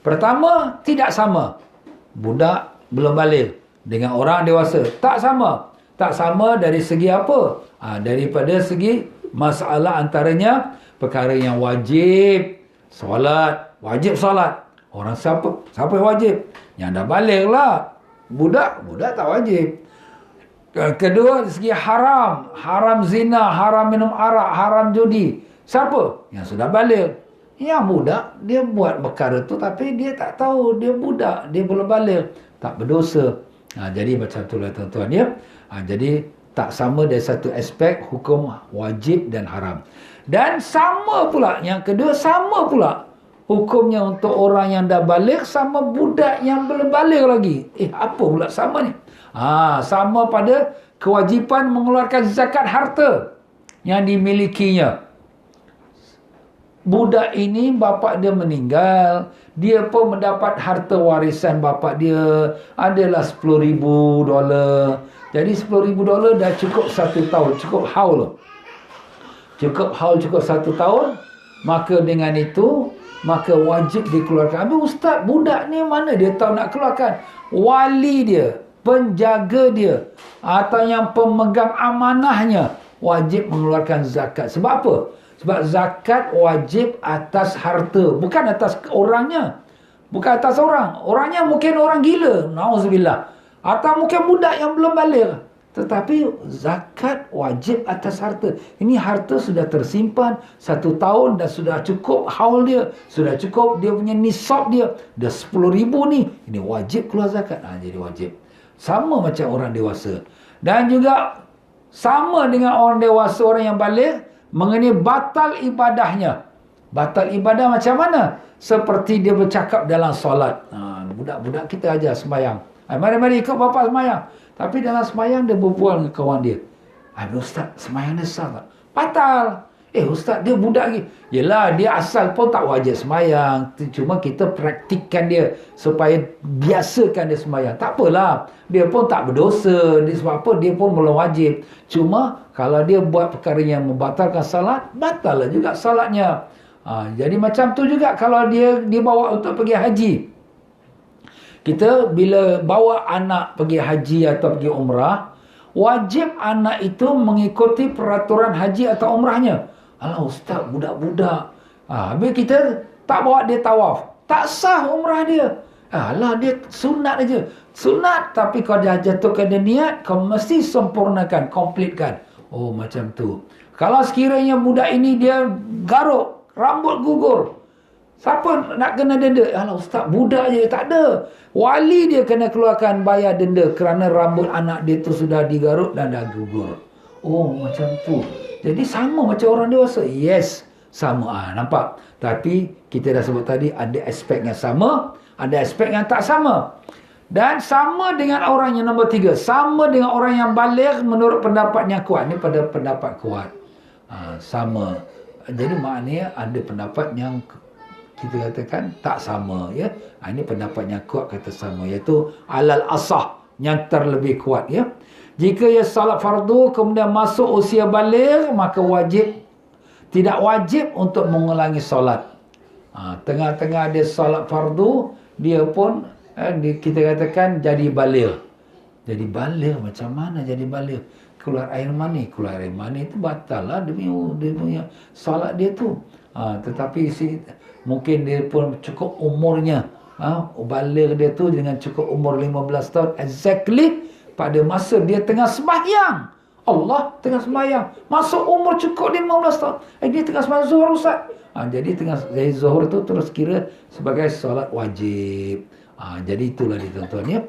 Pertama, tidak sama. Budak belum balik dengan orang dewasa. Tak sama. Tak sama dari segi apa? Daripada segi masalah antaranya perkara yang wajib solat. Wajib solat. Orang siapa yang wajib? Yang dah balik lah. Budak tak wajib. Kedua, segi haram. Haram zina, haram minum arak, haram judi. Siapa? Yang sudah balik. Yang budak, dia buat perkara tu tapi dia tak tahu. Dia budak, dia belum balik. Tak berdosa. Jadi macam itulah tuan-tuan ya. Jadi tak sama dari satu aspek hukum wajib dan haram. Dan sama pula, yang kedua sama pula hukumnya untuk orang yang dah balik sama budak yang belum balik lagi. Apa pula sama ni? Sama pada kewajipan mengeluarkan zakat harta yang dimilikinya. Budak ini bapa dia meninggal, dia pun mendapat harta warisan bapa dia adalah $10,000. Jadi $10,000 dah cukup 1 tahun, cukup haul. Cukup 1 tahun, maka dengan itu maka wajib dikeluarkan. Habis ustaz, budak ni mana dia tahu nak keluarkan? Wali dia, penjaga dia atau yang pemegang amanahnya wajib mengeluarkan zakat. Sebab apa? Sebab zakat wajib atas harta, bukan atas orangnya. Bukan atas orang. Orangnya mungkin orang gila, na'udzubillah. Atau mungkin budak yang belum balik. Tetapi zakat wajib atas harta. Ini harta sudah tersimpan 1 tahun dan sudah cukup haul dia. Sudah cukup dia punya nisab dia. Dah $10,000 ni. Ini wajib keluar zakat. Jadi wajib. Sama macam orang dewasa. Dan juga sama dengan orang dewasa, orang yang balik, mengenai batal ibadahnya. Batal ibadah macam mana? Seperti dia bercakap dalam solat. Budak-budak kita ajar sembahyang. Mari ikut bapa sembahyang. Tapi dalam sembahyang dia berbual dengan kawan dia. Ustaz, sembahyang dia sah tak? Batal. Ustaz, dia budak lagi. Yelah, dia asal pun tak wajib sembahyang. Cuma kita praktikkan dia supaya biasakan dia sembahyang. Tak apalah. Dia pun tak berdosa. Sebab apa? Dia pun belum wajib. Cuma kalau dia buat perkara yang membatalkan salat, batal lah juga salatnya. Jadi macam tu juga kalau dia dibawa untuk pergi haji. Kita bila bawa anak pergi haji atau pergi umrah, wajib anak itu mengikuti peraturan haji atau umrahnya. Alah ustaz, budak-budak. Habis kita tak bawa dia tawaf, tak sah umrah dia. Alah, dia sunat aja. Sunat, tapi kau dah jatuhkan dia niat, kau mesti sempurnakan, completekan. Oh, macam tu. Kalau sekiranya budak ini dia garuk, rambut gugur, siapa nak kena denda? Alah ustaz, budak je. Tak ada. Wali dia kena keluarkan bayar denda kerana rambut anak dia tu sudah digaruk dan dah gugur. Oh, macam tu. Jadi sama macam orang dewasa. Yes, sama. Nampak? Tapi kita dah sebut tadi ada aspek yang sama, ada aspek yang tak sama. Dan sama dengan orang yang nombor 3. Sama dengan orang yang balik menurut pendapat yang kuat. Ini pada pendapat kuat. Sama. Jadi maknanya ada pendapat yang kita katakan tak sama, ya. Ini pendapat yang kuat kata sama, iaitu alal asah, yang terlebih kuat, ya. Jika ia salat fardu kemudian masuk usia balik, maka tidak wajib untuk mengulangi solat. Tengah-tengah dia salat fardu, dia pun kita katakan jadi balik. Jadi balik macam mana jadi balik? Keluar air mani. Keluar air mani itu batal lah dia punya solat dia tu. Tetapi mungkin dia pun cukup umurnya. Balik dia tu dengan cukup umur 15 tahun. Exactly pada masa dia tengah sembahyang. Allah tengah sembahyang. Masuk umur cukup dia 15 tahun. Dia tengah sembahyang zuhur ustaz. Jadi dari zuhur tu terus kira sebagai solat wajib. Jadi itulah dia tuan-tuan, ya.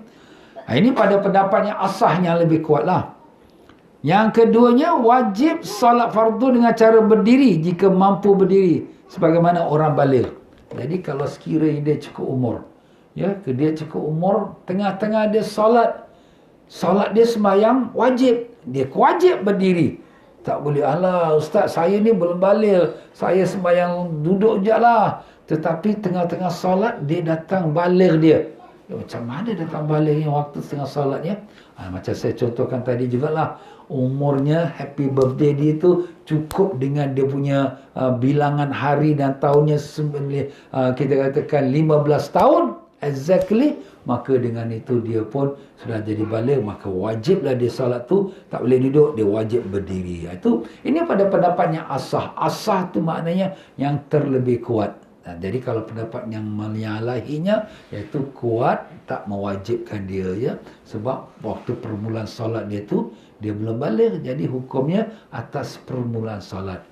Ini pada pendapat yang asahnya lebih kuat lah. Yang keduanya, wajib solat fardu dengan cara berdiri jika mampu berdiri sebagaimana orang balik. Jadi kalau sekiranya dia cukup umur, ya, dia cukup umur, tengah-tengah dia solat dia sembahyang wajib, dia wajib berdiri. Tak boleh, alah ustaz, saya ni belum balik, saya sembahyang duduk je lah. Tetapi tengah-tengah solat dia datang balik dia. Macam mana datang balik ni waktu setengah solat ya? Macam saya contohkan tadi jugalah, umurnya happy birthday dia tu cukup dengan dia punya bilangan hari dan tahunnya kita katakan 15 tahun exactly, maka dengan itu dia pun sudah jadi balik, maka wajiblah dia solat tu tak boleh duduk, dia wajib berdiri. Ini pada pendapatnya asah. Asah tu maknanya yang terlebih kuat. Jadi kalau pendapat yang menyalahinya iaitu kuat tak mewajibkan dia ya, sebab waktu permulaan solat dia tu dia belum balik, jadi hukumnya atas permulaan solat.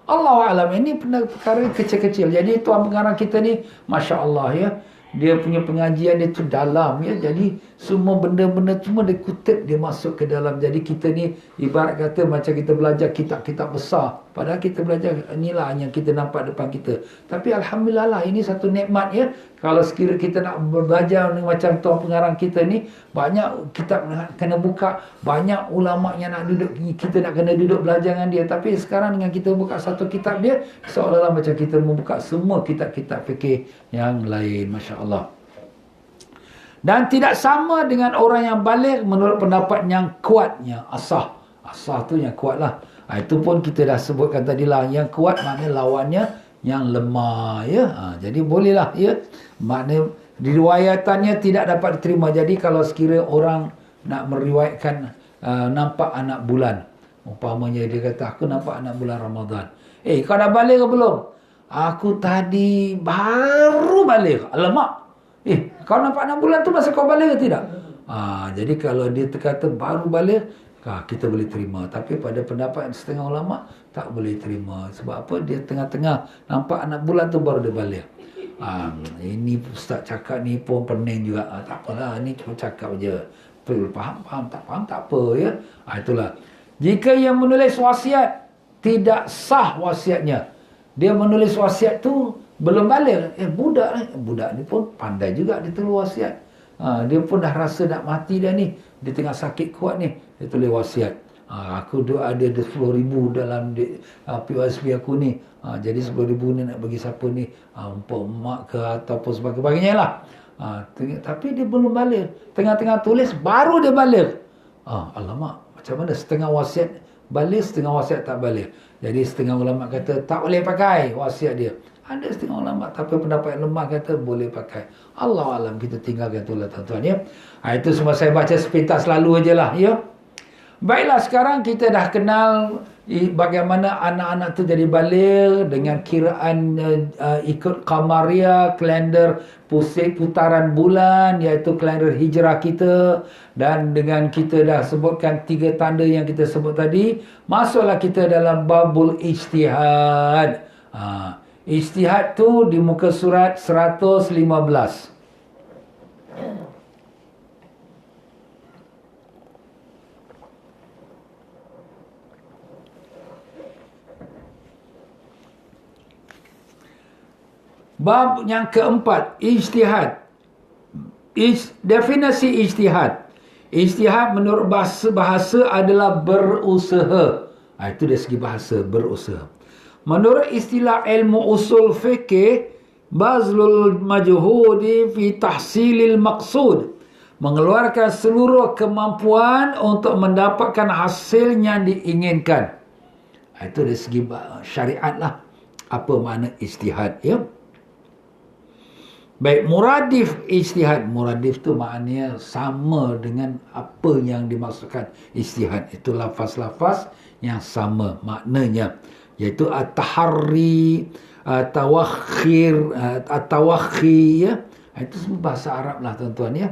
Allahu'alam, ini perkara kecil-kecil. Jadi tuan pengarang kita ni masya-Allah ya, dia punya pengajian dia tu dalam ya, jadi semua benda-benda semua dia kutip, dia masuk ke dalam. Jadi kita ni ibarat kata macam kita belajar kitab-kitab besar, padahal kita belajar inilah yang kita nampak depan kita. Tapi alhamdulillah lah, ini satu nikmat ya, kalau sekiranya kita nak belajar macam tuan pengarang kita ni, banyak kitab kena buka, banyak ulama yang nak duduk, kita nak kena duduk belajar dengan dia. Tapi sekarang dengan kita buka satu kitab dia, seolah-olah macam kita membuka semua kitab-kitab fikih yang lain. Masya Allah. Dan tidak sama dengan orang yang balik menurut pendapat yang kuatnya asah. Asah tu yang kuat lah. Itu pun kita dah sebutkan tadi lah, yang kuat maknanya lawannya yang lemah ya. Jadi bolehlah ya, maknanya riwayatannya tidak dapat diterima. Jadi kalau sekiranya orang nak meriwayatkan nampak anak bulan, umpamanya dia kata aku nampak anak bulan Ramadan, kau dah balik ke belum? Aku tadi baru balik. Alamak, kau nampak 6 bulan tu masa kau balik ke tidak? Jadi kalau dia kata baru balik, kita boleh terima. Tapi pada pendapat setengah ulama tak boleh terima. Sebab apa? Dia tengah-tengah nampak 6 bulan tu baru dia balik. Ini ustaz cakap ni pun pening juga. Tak apalah, ni cuma cakap je. Faham, tak faham tak apa ya. Itulah. Jika yang menulis wasiat tidak sah wasiatnya, dia menulis wasiat tu belum balik, budak ni pun pandai juga dia tulis wasiat. Dia pun dah rasa nak mati dah ni, dia tengah sakit kuat ni, dia tulis wasiat. Aku ada 10,000 dalam POSB aku ni, jadi 10,000 ni nak bagi siapa ni, untuk mak ke ataupun sebagainya lah. Tapi dia belum balik, tengah-tengah tulis baru dia balik. Alamak, macam mana setengah wasiat balik, setengah wasiat tak balik. Jadi setengah ulama kata tak boleh pakai wasiat dia. Ada setengah ulama tapi pendapat yang lemah kata boleh pakai. Allah alam, kita tinggalkan itulah tuan-tuan ya. Itu semua saya baca sepintas lalu aja lah ya. Baiklah, sekarang kita dah kenal bagaimana anak-anak tu jadi balik dengan kiraan ikut Qamaria, kalender putaran bulan, iaitu kalender hijrah kita. Dan dengan kita dah sebutkan 3 tanda yang kita sebut tadi, masuklah kita dalam babul ijtihad. Ijtihad tu di muka surat 115. Bab yang keempat, ijtihad. Definisi ijtihad. Ijtihad menurut bahasa adalah berusaha. Itu dari segi bahasa, berusaha. Menurut istilah ilmu usul fikih, bazlul majhudi fi tahsilil maqsud, mengeluarkan seluruh kemampuan untuk mendapatkan hasil yang diinginkan. Itu dari segi syariat lah, apa makna ijtihad ya. Baik, muradif ijtihad. Muradif tu maknanya sama dengan apa yang dimaksudkan ijtihad. Itu lafaz-lafaz yang sama maknanya, iaitu at-tahri, tawakhir, at-tawakhi ya. Itu semua bahasa Arab lah tuan-tuan ya.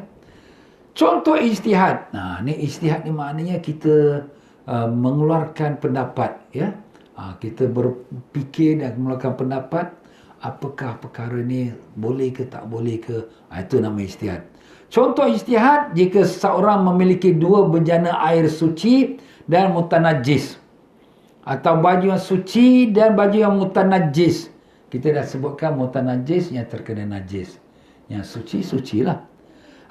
Contoh ijtihad. Ni ijtihad ni maknanya kita mengeluarkan pendapat ya. Kita berfikir dan mengeluarkan pendapat, apakah perkara ni boleh ke tak boleh ke. Itu nama ijtihad. Contoh ijtihad, jika seseorang memiliki 2 bejana air suci dan mutanajis, atau baju yang suci dan baju yang mutanajis. Kita dah sebutkan mutanajis yang terkena najis, yang suci, sucilah.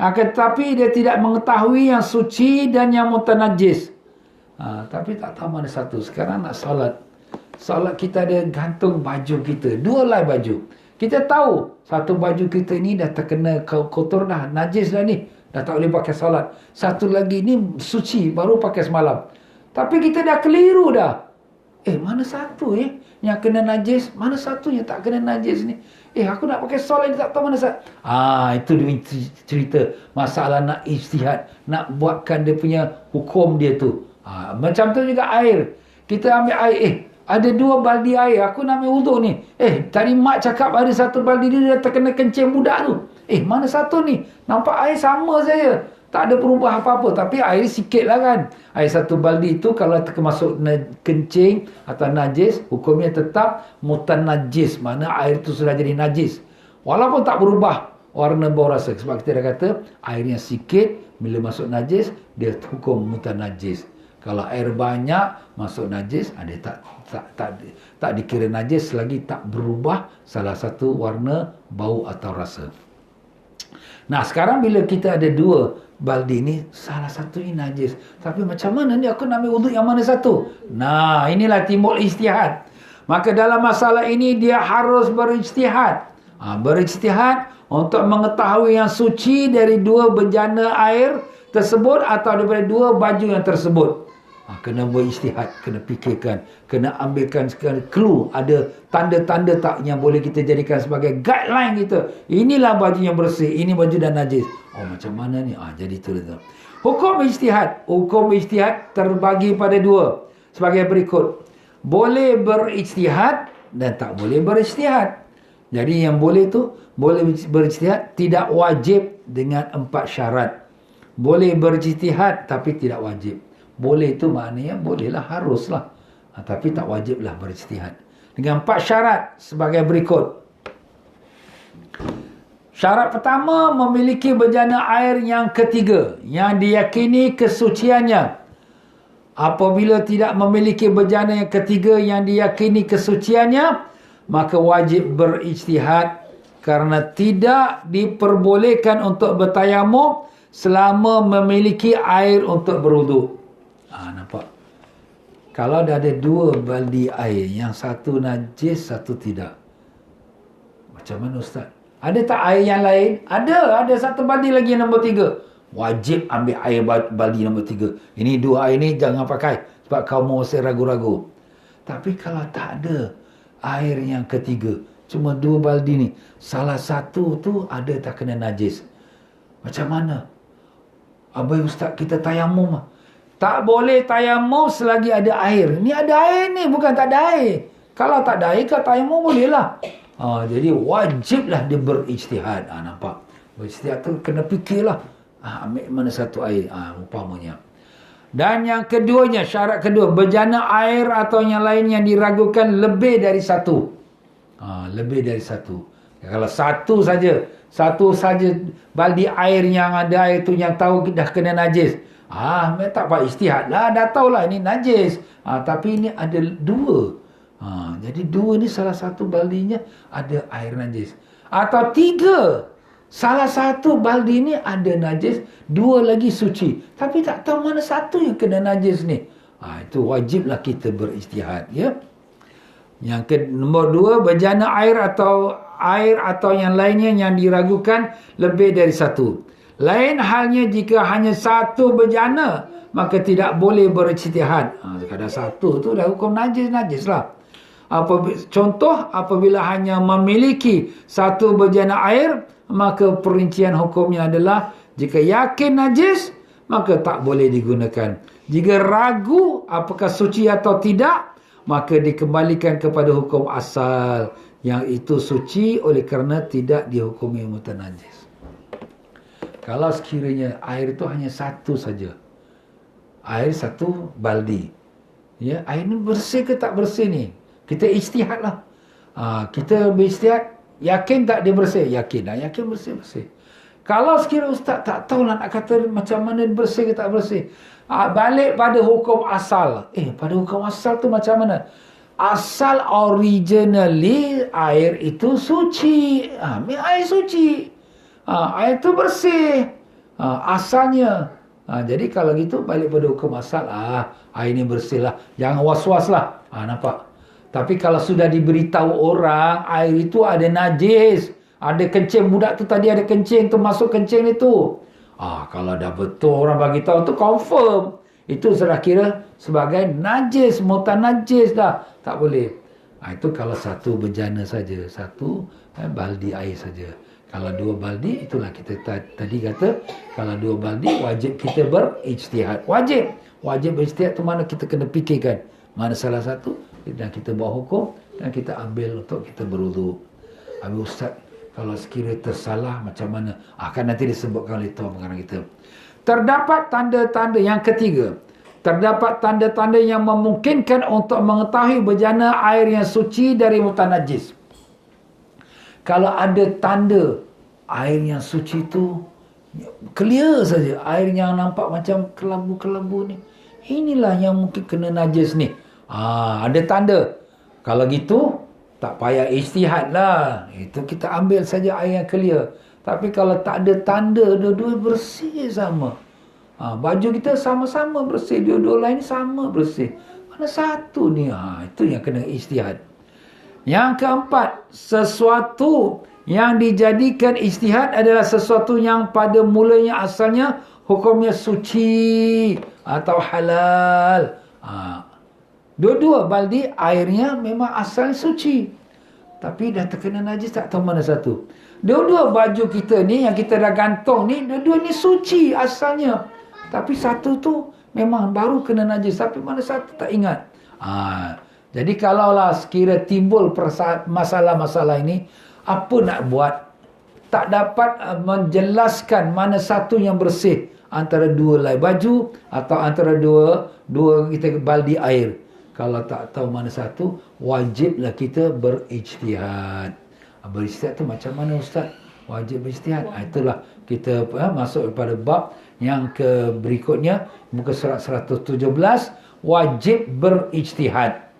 Tetapi dia tidak mengetahui yang suci dan yang mutanajis. Tapi tak tahu mana satu. Sekarang nak solat, kita ada gantung baju kita, 2 helai baju. Kita tahu satu baju kita ni dah terkena kotor dah, najis dah ni, dah tak boleh pakai solat. Satu lagi ni suci, baru pakai semalam. Tapi kita dah keliru dah. Mana satu yang kena najis, mana satu yang tak kena najis ni? Aku nak pakai solat ni tak tahu mana satu. Itu dia cerita masalah nak ijtihad, nak buatkan dia punya hukum dia tu. Macam tu juga air. Kita ambil air, ada 2 baldi air, aku nak ambil wuduk ni. Tadi mak cakap ada 1 baldi dia dah terkena kencing budak tu. Mana satu ni? Nampak air sama saja. Tak ada perubah apa-apa. Tapi air sikit lah kan. Air 1 baldi tu kalau termasuk kencing atau najis, hukumnya tetap mutanajis. Mana air tu sudah jadi najis. Walaupun tak berubah warna bau rasa. Sebab kita dah kata airnya sikit, bila masuk najis, dia hukum mutanajis. Kalau air banyak masuk najis, dia tak dikira najis selagi tak berubah salah satu warna bau atau rasa. Nah, sekarang bila kita ada 2 baldi ni, salah satu ni najis. Tapi macam mana ni aku nak ambil wuduk yang mana satu? Nah, inilah timbul ijtihad. Maka dalam masalah ini dia harus berijtihad. Berijtihad untuk mengetahui yang suci dari 2 bejana air tersebut atau daripada 2 baju yang tersebut. Kena berijtihad, kena fikirkan, kena ambilkan clue, ada tanda-tanda tak yang boleh kita jadikan sebagai guideline kita. Inilah baju yang bersih, ini baju dah najis. Macam mana ni? Jadi tu. Hukum ijtihad. Hukum ijtihad terbagi pada 2 sebagai berikut. Boleh berijtihad dan tak boleh berijtihad. Jadi yang boleh tu, boleh berijtihad, tidak wajib dengan 4 syarat. Boleh berijtihad tapi tidak wajib. Boleh tu maknanya bolehlah, haruslah. Tapi tak wajiblah berijtihad. Dengan 4 syarat sebagai berikut. Syarat pertama, memiliki bejana air yang ketiga, yang diyakini kesuciannya. Apabila tidak memiliki bejana yang ketiga yang diyakini kesuciannya, maka wajib berijtihad kerana tidak diperbolehkan untuk bertayamum selama memiliki air untuk berwuduk. Nampak? Kalau dah ada 2 baldi air, yang satu najis, satu tidak. Macam mana Ustaz? Ada tak air yang lain? Ada 1 baldi lagi yang nombor 3. Wajib ambil air baldi nombor 3. Ini 2 air ni jangan pakai. Sebab kau masih ragu-ragu. Tapi kalau tak ada air yang ketiga, cuma 2 baldi ni, salah satu tu ada tak kena najis. Macam mana? Abai Ustaz, kita tayamum. Tak boleh tayamum selagi ada air. Ni ada air ni, bukan tak ada air. Kalau tak ada air, kau tayamum bolehlah. Jadi wajiblah dia berijtihad. Nampak? Berijtihad tu kena fikirlah. Ambil mana satu air. Umpamanya. Dan yang keduanya, syarat kedua, bejana air atau yang lain yang diragukan lebih dari 1. Lebih dari 1. Kalau satu saja baldi air yang ada air tu yang tahu dah kena najis. Tak apa ijtihad lah, dah tahulah ini najis. Tapi ini ada 2. Jadi 2 ni salah satu baldinya ada air najis. Atau 3, salah satu baldi ni ada najis, 2 lagi suci. Tapi tak tahu mana satu yang kena najis ni. Itu wajiblah kita berijtihad, ya. Yang nombor 2, bejana air atau yang lainnya yang diragukan lebih dari 1. Lain halnya jika hanya 1 bejana, maka tidak boleh berijtihad. Sekadar 1 tu dah hukum najis lah. Contoh, apabila hanya memiliki 1 bejana air, maka perincian hukumnya adalah jika yakin najis, maka tak boleh digunakan. Jika ragu apakah suci atau tidak, maka dikembalikan kepada hukum asal, yang itu suci oleh kerana tidak dihukumi mutanajis. Kalau sekiranya air itu hanya 1 saja, air 1 baldi, ya, air ni bersih ke tak bersih ni? Kita ijtihad lah. Kita berijtihad, yakin tak dia bersih? Yakin lah, yakin bersih-bersih. Kalau sekiranya Ustaz tak tahulah nak kata macam mana bersih ke tak bersih, balik pada hukum asal. Pada hukum asal tu macam mana? Asal originally air itu suci. Air suci. Air itu bersih. Asalnya. Jadi kalau gitu balik pada hukum asal. Air ini bersih lah. Jangan was-was lah. Nampak? Tapi kalau sudah diberitahu orang air itu ada najis, ada kencing, budak tu tadi ada kencing tu, masuk kencing itu. Kalau dah betul orang bagi tahu tu confirm. Itu sudah kira sebagai najis, mutan najis dah. Tak boleh. Itu kalau satu bejana saja, satu baldi air saja. Kalau 2 baldi, itulah kita tadi kata, kalau 2 baldi wajib kita berijtihad. Wajib berijtihad tu mana kita kena fikirkan mana salah satu, dan kita buat hukum dan kita ambil untuk kita berwuduk. Habis ustaz, kalau sekiranya tersalah macam mana? Akan nanti disebutkan oleh tuan pengarang kita. Terdapat tanda-tanda yang ketiga. Terdapat tanda-tanda yang memungkinkan untuk mengetahui bejana air yang suci dari mutan najis. Kalau ada tanda air yang suci tu clear saja, air yang nampak macam kelabu-kelabu ni, inilah yang mungkin kena najis ni. Ada tanda. Kalau gitu tak payah ijtihad lah. Itu kita ambil saja air yang clear. Tapi kalau tak ada tanda, dua-dua bersih sama. Baju kita sama-sama bersih, dua-dua lain sama bersih. Mana satu ni? Itu yang kena ijtihad. Yang keempat, sesuatu yang dijadikan ijtihad adalah sesuatu yang pada mulanya asalnya hukumnya suci atau halal. Dua-dua baldi airnya memang asalnya suci, tapi dah terkena najis, tak tahu mana satu. Dua-dua baju kita ni yang kita dah gantung ni, dua-dua ni suci asalnya, tapi satu tu memang baru kena najis, tapi mana satu tak ingat. Jadi kalaulah sekira timbul masalah-masalah ini, apa nak buat? Tak dapat menjelaskan mana satu yang bersih antara 2 helai baju atau antara dua kita baldi air. Kalau tak tahu mana satu, wajiblah kita berijtihad. Berijtihad tu macam mana ustaz? Wajib berijtihad. Itulah kita masuk kepada bab yang berikutnya, muka surat 117, wajib berijtihad.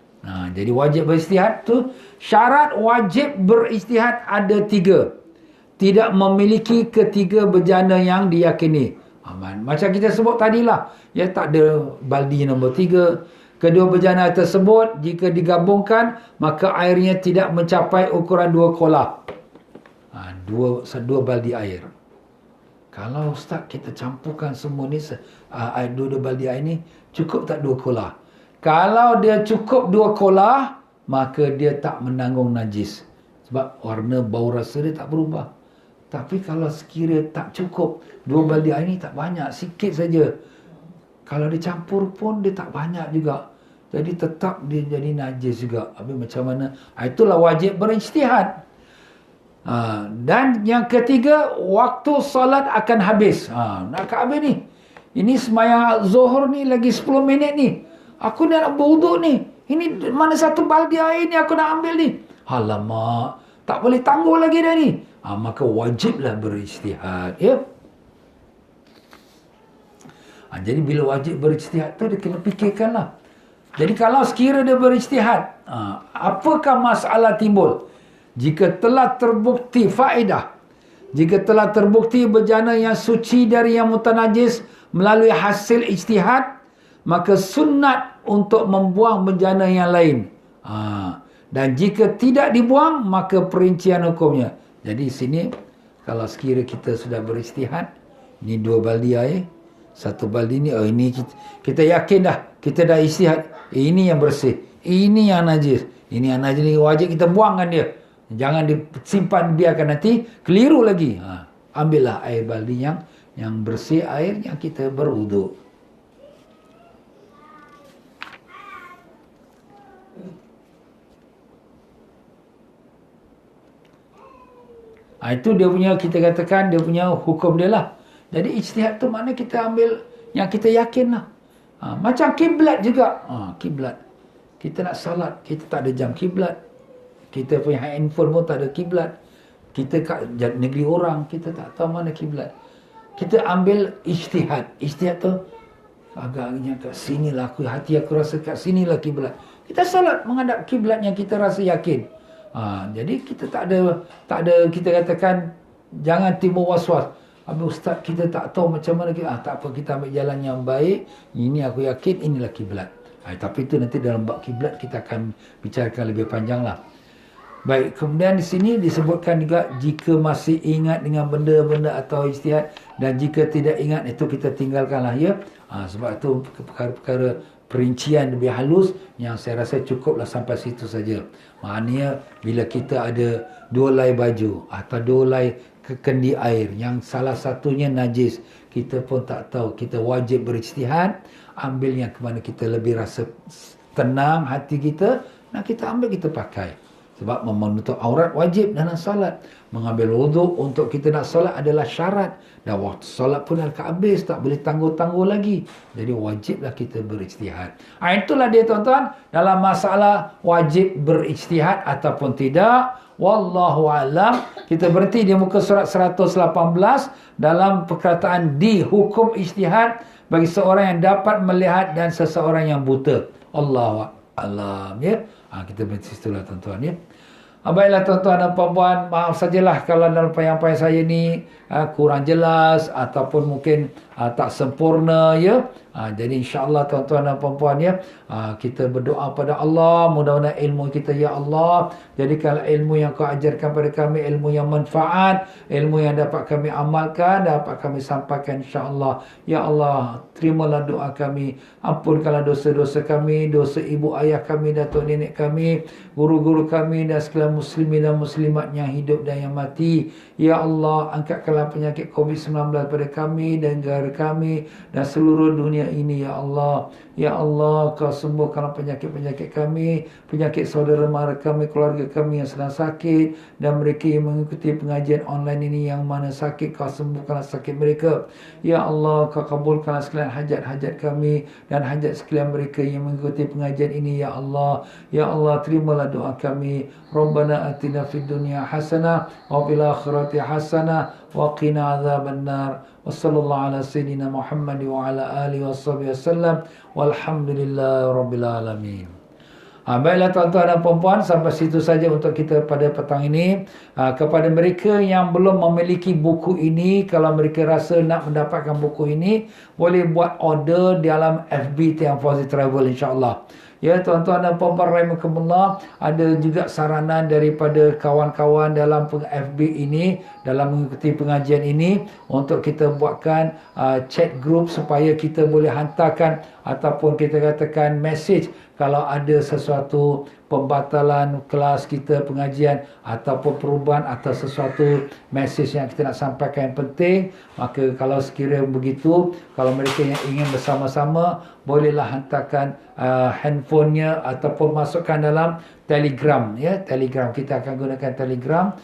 Jadi wajib berijtihad tu, syarat wajib berijtihad ada 3. Tidak memiliki ketiga bejana yang diyakini. Macam kita sebut tadilah, tak ada baldi nombor 3. Kedua bejana tersebut jika digabungkan, maka airnya tidak mencapai ukuran 2 kolah. Dua baldi air. Kalau ustaz kita campurkan semua ni, dua baldi air ni, cukup tak 2 kolah? Kalau dia cukup 2 kolah, maka dia tak menanggung najis. Sebab warna, bau, rasa dia tak berubah. Tapi kalau sekiranya tak cukup, 2 baldi air ni tak banyak, sikit saja. Kalau dia campur pun dia tak banyak juga. Jadi tetap dia jadi najis juga. Habis macam mana? Itulah wajib berijtihad. Dan yang ketiga, waktu solat akan habis. Nak habis ni. Ini sembahyang Zuhur ni lagi 10 minit ni. Aku nak berwuduk ni. Ini mana satu baldi air ni aku nak ambil ni. Alamak, tak boleh tangguh lagi dah ni. Maka wajiblah berijtihad. Ya. Jadi bila wajib berijtihad tu, dia kena fikirkanlah. Jadi kalau sekira dia berijtihad, apakah masalah timbul? Jika telah terbukti faedah, jika telah terbukti bejana yang suci dari yang mutanajis melalui hasil ijtihad, maka sunat untuk membuang bejana yang lain. Dan jika tidak dibuang, maka perincian hukumnya. Jadi sini, kalau sekira kita sudah berijtihad, ini 2 baldi air, 1 baldi ni, ini kita yakin dah, kita dah ijtihad, ini yang bersih, ini yang najis, ini yang najis ni wajib kita buangkan dia. Jangan disimpan, biarkan nanti keliru lagi. Ambillah air baldi yang bersih, air yang kita berwuduk. Itu dia punya, kita katakan dia punya hukum dia lah. Jadi ijtihad tu makna kita ambil yang kita yakin lah. Macam kiblat juga. Kiblat. Kita nak salat, kita tak ada jam kiblat. Kita punya handphone pun tak ada kiblat. Kita kat negeri orang, kita tak tahu mana kiblat. Kita ambil ijtihad. Ijtihad tu agaknya kat sinilah hati aku rasa kat sinilah kiblat. Kita salat menghadap kiblat yang kita rasa yakin. Jadi kita tak ada kita katakan jangan timbul was-was. Habis ustaz kita tak tahu macam mana kita. Tak apa, kita ambil jalan yang baik. Ini aku yakin inilah kiblat. Tapi itu nanti dalam bab kiblat kita akan bicarakan lebih panjang lah. Baik, kemudian di sini disebutkan juga jika masih ingat dengan benda-benda atau ijtihad, dan jika tidak ingat itu kita tinggalkanlah ya. Sebab itu perkara-perkara perincian lebih halus yang saya rasa cukuplah sampai situ saja. Maknanya bila kita ada 2 helai baju atau 2 helai kendi air yang salah satunya najis, kita pun tak tahu, kita wajib berijtihad, ambil yang ke mana kita lebih rasa tenang hati kita, nak kita ambil, kita pakai. Sebab menutup aurat wajib dalam solat. Mengambil wuduk untuk kita nak solat adalah syarat. Dan waktu solat pun dah habis, tak boleh tangguh-tangguh lagi. Jadi wajiblah kita berijtihad. Itulah dia tuan-tuan, dalam masalah wajib berijtihad ataupun tidak. Wallahu alam. Kita berhenti di muka surat 118 dalam perkataan di hukum ijtihad bagi seorang yang dapat melihat dan seseorang yang buta. Allahu alam ya. Kita berhenti situlah tuan-tuan ya. Baiklah tuan-tuan dan puan-puan, maaf sajalah kalau dalam penyampaian saya ni kurang jelas ataupun mungkin tak sempurna ya. Jadi insya-Allah tuan-tuan dan puan-puan ya, kita berdoa pada Allah, mudah-mudahan ilmu kita ya Allah jadikan ilmu yang Kau ajarkan pada kami ilmu yang manfaat, ilmu yang dapat kami amalkan, dapat kami sampaikan insya-Allah. Ya Allah, terimalah doa kami, ampunkanlah dosa-dosa kami, dosa ibu ayah kami, datuk nenek kami, guru-guru kami dan sekalian muslimin dan muslimat yang hidup dan yang mati. Ya Allah, angkatkanlah penyakit COVID-19 pada kami dan negara kami dan seluruh dunia ini ya Allah. Ya Allah, Kau sembuhkanlah penyakit-penyakit kami, penyakit saudara mara kami, keluarga kami yang sedang sakit, dan mereka yang mengikuti pengajian online ini yang mana sakit, Kau sembuhkanlah sakit mereka. Ya Allah, Kau kabulkanlah sekalian hajat-hajat kami dan hajat sekalian mereka yang mengikuti pengajian ini ya Allah. Ya Allah, terimalah doa kami. Rabbana atina fid dunya hasanah wa fil akhirati hasanah wa qina adzabannar. Wassallallahu ala sayyidina Muhammad wa ala alihi washabihi wasallam walhamdulillahirabbil alamin. Baiklah tuan-tuan dan puan-puan, sampai situ saja untuk kita pada petang ini. Kepada mereka yang belum memiliki buku ini, kalau mereka rasa nak mendapatkan buku ini, boleh buat order dalam FB Tiang Fauzi Travel insya-Allah. Ya tuan-tuan dan puan-puan rahimakumullah, ada juga saranan daripada kawan-kawan dalam FB ini dalam mengikuti pengajian ini untuk kita buatkan chat group supaya kita boleh hantarkan ataupun kita katakan message kalau ada sesuatu pembatalan kelas kita pengajian ataupun perubahan atau sesuatu message yang kita nak sampaikan yang penting, maka kalau sekiranya begitu, kalau mereka yang ingin bersama-sama, bolehlah hantarkan handphonenya ataupun masukkan dalam Telegram ya. Telegram, kita akan gunakan Telegram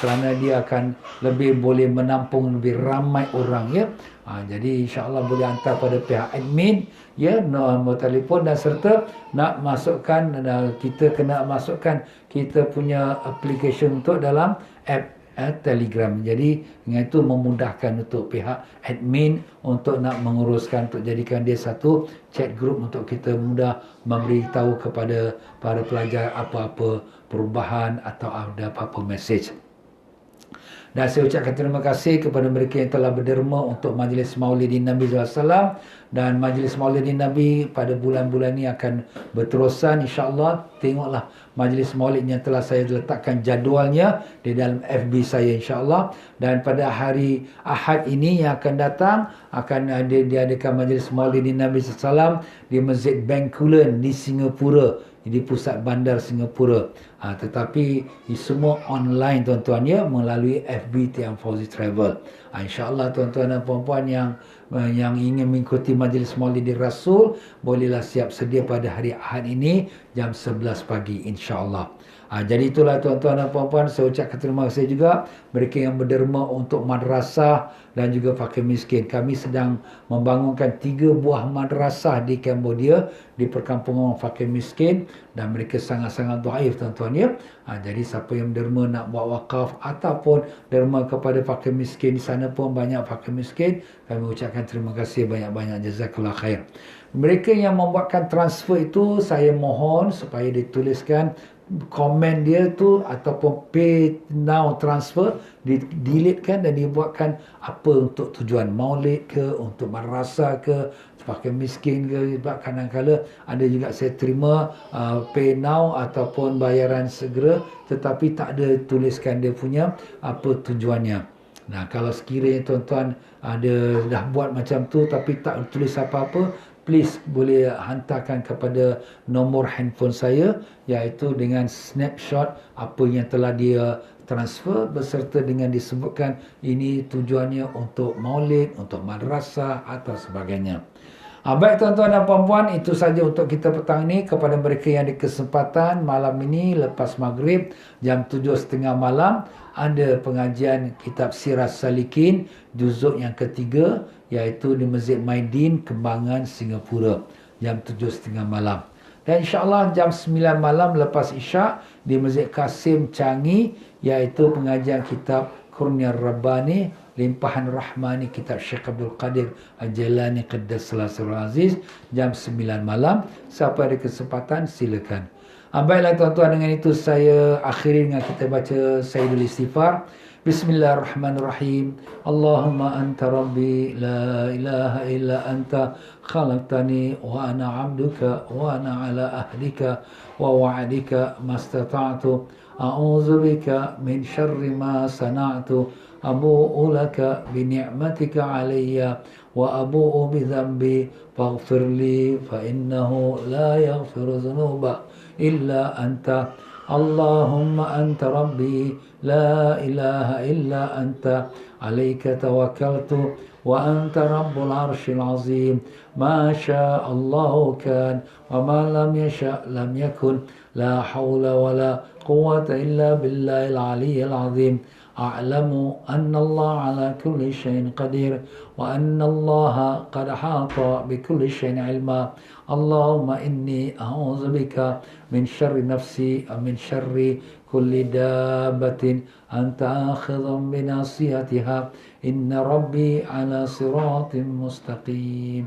kerana dia akan lebih boleh menampung lebih ramai orang ya. Jadi insya-Allah boleh hantar pada pihak admin ya, nombor telefon dan serta nak masukkan, kita kena masukkan kita punya application untuk dalam app Telegram. Jadi dengan itu memudahkan untuk pihak admin untuk nak menguruskan, untuk jadikan dia satu chat group untuk kita mudah memberitahu kepada para pelajar apa-apa perubahan atau ada apa-apa message. Dan saya ucapkan terima kasih kepada mereka yang telah berderma untuk Majlis Maulidin Nabi SAW. Dan Majlis Maulidin Nabi pada bulan-bulan ini akan berterusan insya-Allah. Tengoklah Majlis Maulid yang telah saya letakkan jadualnya di dalam FB saya insya-Allah. Dan pada hari Ahad ini yang akan datang akan diadakan Majlis Maulidin Nabi SAW di Masjid Bencoolen di Singapura, di pusat bandar Singapura. Tetapi semua online tuan-tuan ya, melalui FB Tiang Fauzi Travel. InsyaAllah tuan-tuan dan puan-puan yang ingin mengikuti Majlis Maulidin Rasul, bolehlah siap sedia pada hari Ahad ini jam 11 pagi insyaAllah. Jadi itulah tuan-tuan dan puan-puan, saya ucapkan terima kasih juga mereka yang berderma untuk madrasah dan juga fakir miskin. Kami sedang membangunkan 3 buah madrasah di Cambodia, di perkampungan fakir miskin, dan mereka sangat-sangat dhaif tuan-tuan ya. Jadi siapa yang derma nak buat wakaf ataupun derma kepada fakir miskin, di sana pun banyak fakir miskin, kami ucapkan terima kasih banyak-banyak, jazakallah khair. Mereka yang membuatkan transfer itu, saya mohon supaya dituliskan komen dia tu ataupun pay now transfer delete-kan dan dibuatkan apa untuk tujuan maulid ke, untuk madrasah ke, pakai miskin ke. Sebab kadang-kadang ada juga saya terima pay now ataupun bayaran segera, tetapi tak ada tuliskan dia punya apa tujuannya. Nah, kalau sekiranya tuan-tuan ada dah buat macam tu tapi tak tulis apa-apa, please boleh hantarkan kepada nombor handphone saya, iaitu dengan snapshot apa yang telah dia transfer beserta dengan disebutkan ini tujuannya untuk maulid, untuk madrasah atau sebagainya. Baik tuan-tuan dan puan-puan, itu saja untuk kita petang ini. Kepada mereka yang ada kesempatan malam ini lepas maghrib jam 7.30 malam ada pengajian kitab Sirah Salikin juzuk yang ketiga, iaitu di Masjid Maidin, Kembangan, Singapura jam 7.30 malam. Dan insyaAllah jam 9 malam lepas Isyak di Masjid Kasim, Changi, iaitu pengajian kitab Kurnia Rabbani, Limpahan Rahmani, kitab Syekh Abdul Qadir Al-Jailani Qaddasallahu Sirrul Aziz jam 9 malam. Siapa ada kesempatan silakan. Baiklah tuan-tuan, dengan itu saya akhiri dengan kita baca Sayyidul Istighfar. Bismillahirrahmanirrahim. Allahumma anta rabbi la ilaha illa anta khalaqtani wa ana 'abduka wa ana 'ala ahdika wa wa'dika mastata'tu. A'udzu bika min syarri ma sana'tu. Abu'u laka bi ni'matika 'alayya wa abu'u bi dhanbi faghfir li fa innahu la yaghfiru dhunuba illa anta. Allahumma anta rabbi la ilaha illa anta alayka tawakkaltu wa anta rabbul arshil azim. Ma syaa Allahu kan wa ma lam yasha lam yakun. La hawla wa la quwwata illa billahil aliyyil azim. أعلم أن الله على كل شيء قدير وأن الله قد حاط بكل شيء علما. اللهم إني أعوذ بك من شر نفسي ومن شر كل دابة أنت آخذ بناصيتها إن ربي على صراط مستقيم.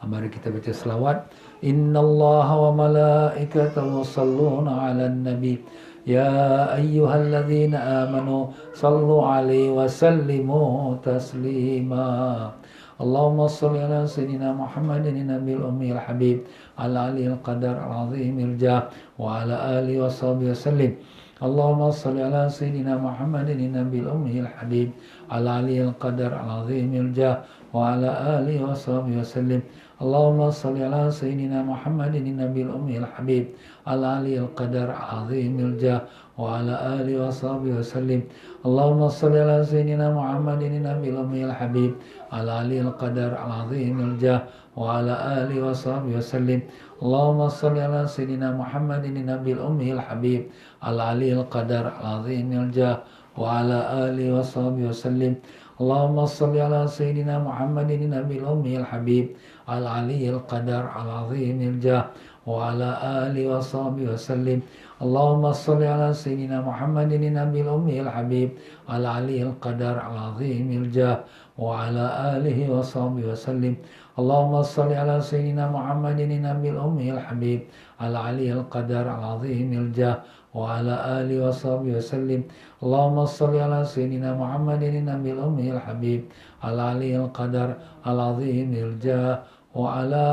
Mari kita baca selawat. Inna Allah wa malaikatahu yusalluna 'alan nabi. Ya ayyuhalladzina amanu sallu alaihi wa sallimu taslima. Allahumma salli ala sayyidina Muhammadin nabiyil ummiyil habib ala aliyil qadar al-azimil jah wa ala alihi wa sahbihi wa sallim. Allahumma salli ala sayyidina Muhammadin nabiyil ummiyil habib ala aliyil qadar al-azimil jah wa ala alihi wa sahbihi wa sallim. Allahumma salli ala sayyidina Muhammadin nabiyil ummiyil habib ala aliyil qadar azimil jah wa ala alihi wa sahbihi wa sallim. Allahumma salli ala sayyidina Muhammadin nabiyil ummiyil habib ala aliyil qadar azimil jah wa ala alihi wa sahbihi wa sallim. Allahumma salli ala sayyidina Muhammadin nabiyil ummiyil habib ala aliyil qadar azimil jah wa ala alihi wa sahbihi wa sallim. Allahumma salli ala sayyidina Muhammadin nabiyil ummiyil habib al-aliyyil qadar al-azimil jah wa ala alihi wa sahbihi wa sallim. Allahumma salli ala sayyidina Muhammadin nabiyil ummiyil habib al-aliyyil qadar al-azimil jah wa ala alihi wa sahbihi wa sallim. Allahumma salli ala sayyidina Muhammadin nabiyil ummiyil habib al-aliyyil qadar al-azimil jah wa ala alihi wa sahbihi wa sallim. Allahumma salli ala sayyidina Muhammadin nabiyil ummiyil habib al-aliyyil qadar al-azimil jah wa ala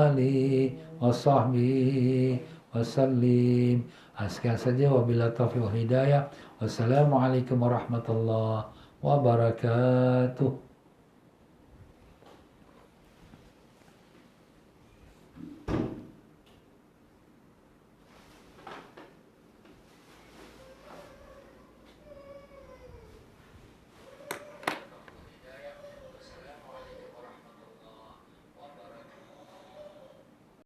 alihi wa sahbihi wa sallim. Sekian saja, wabillahi taufiq wal hidayah. Wassalamualaikum warahmatullahi wabarakatuh.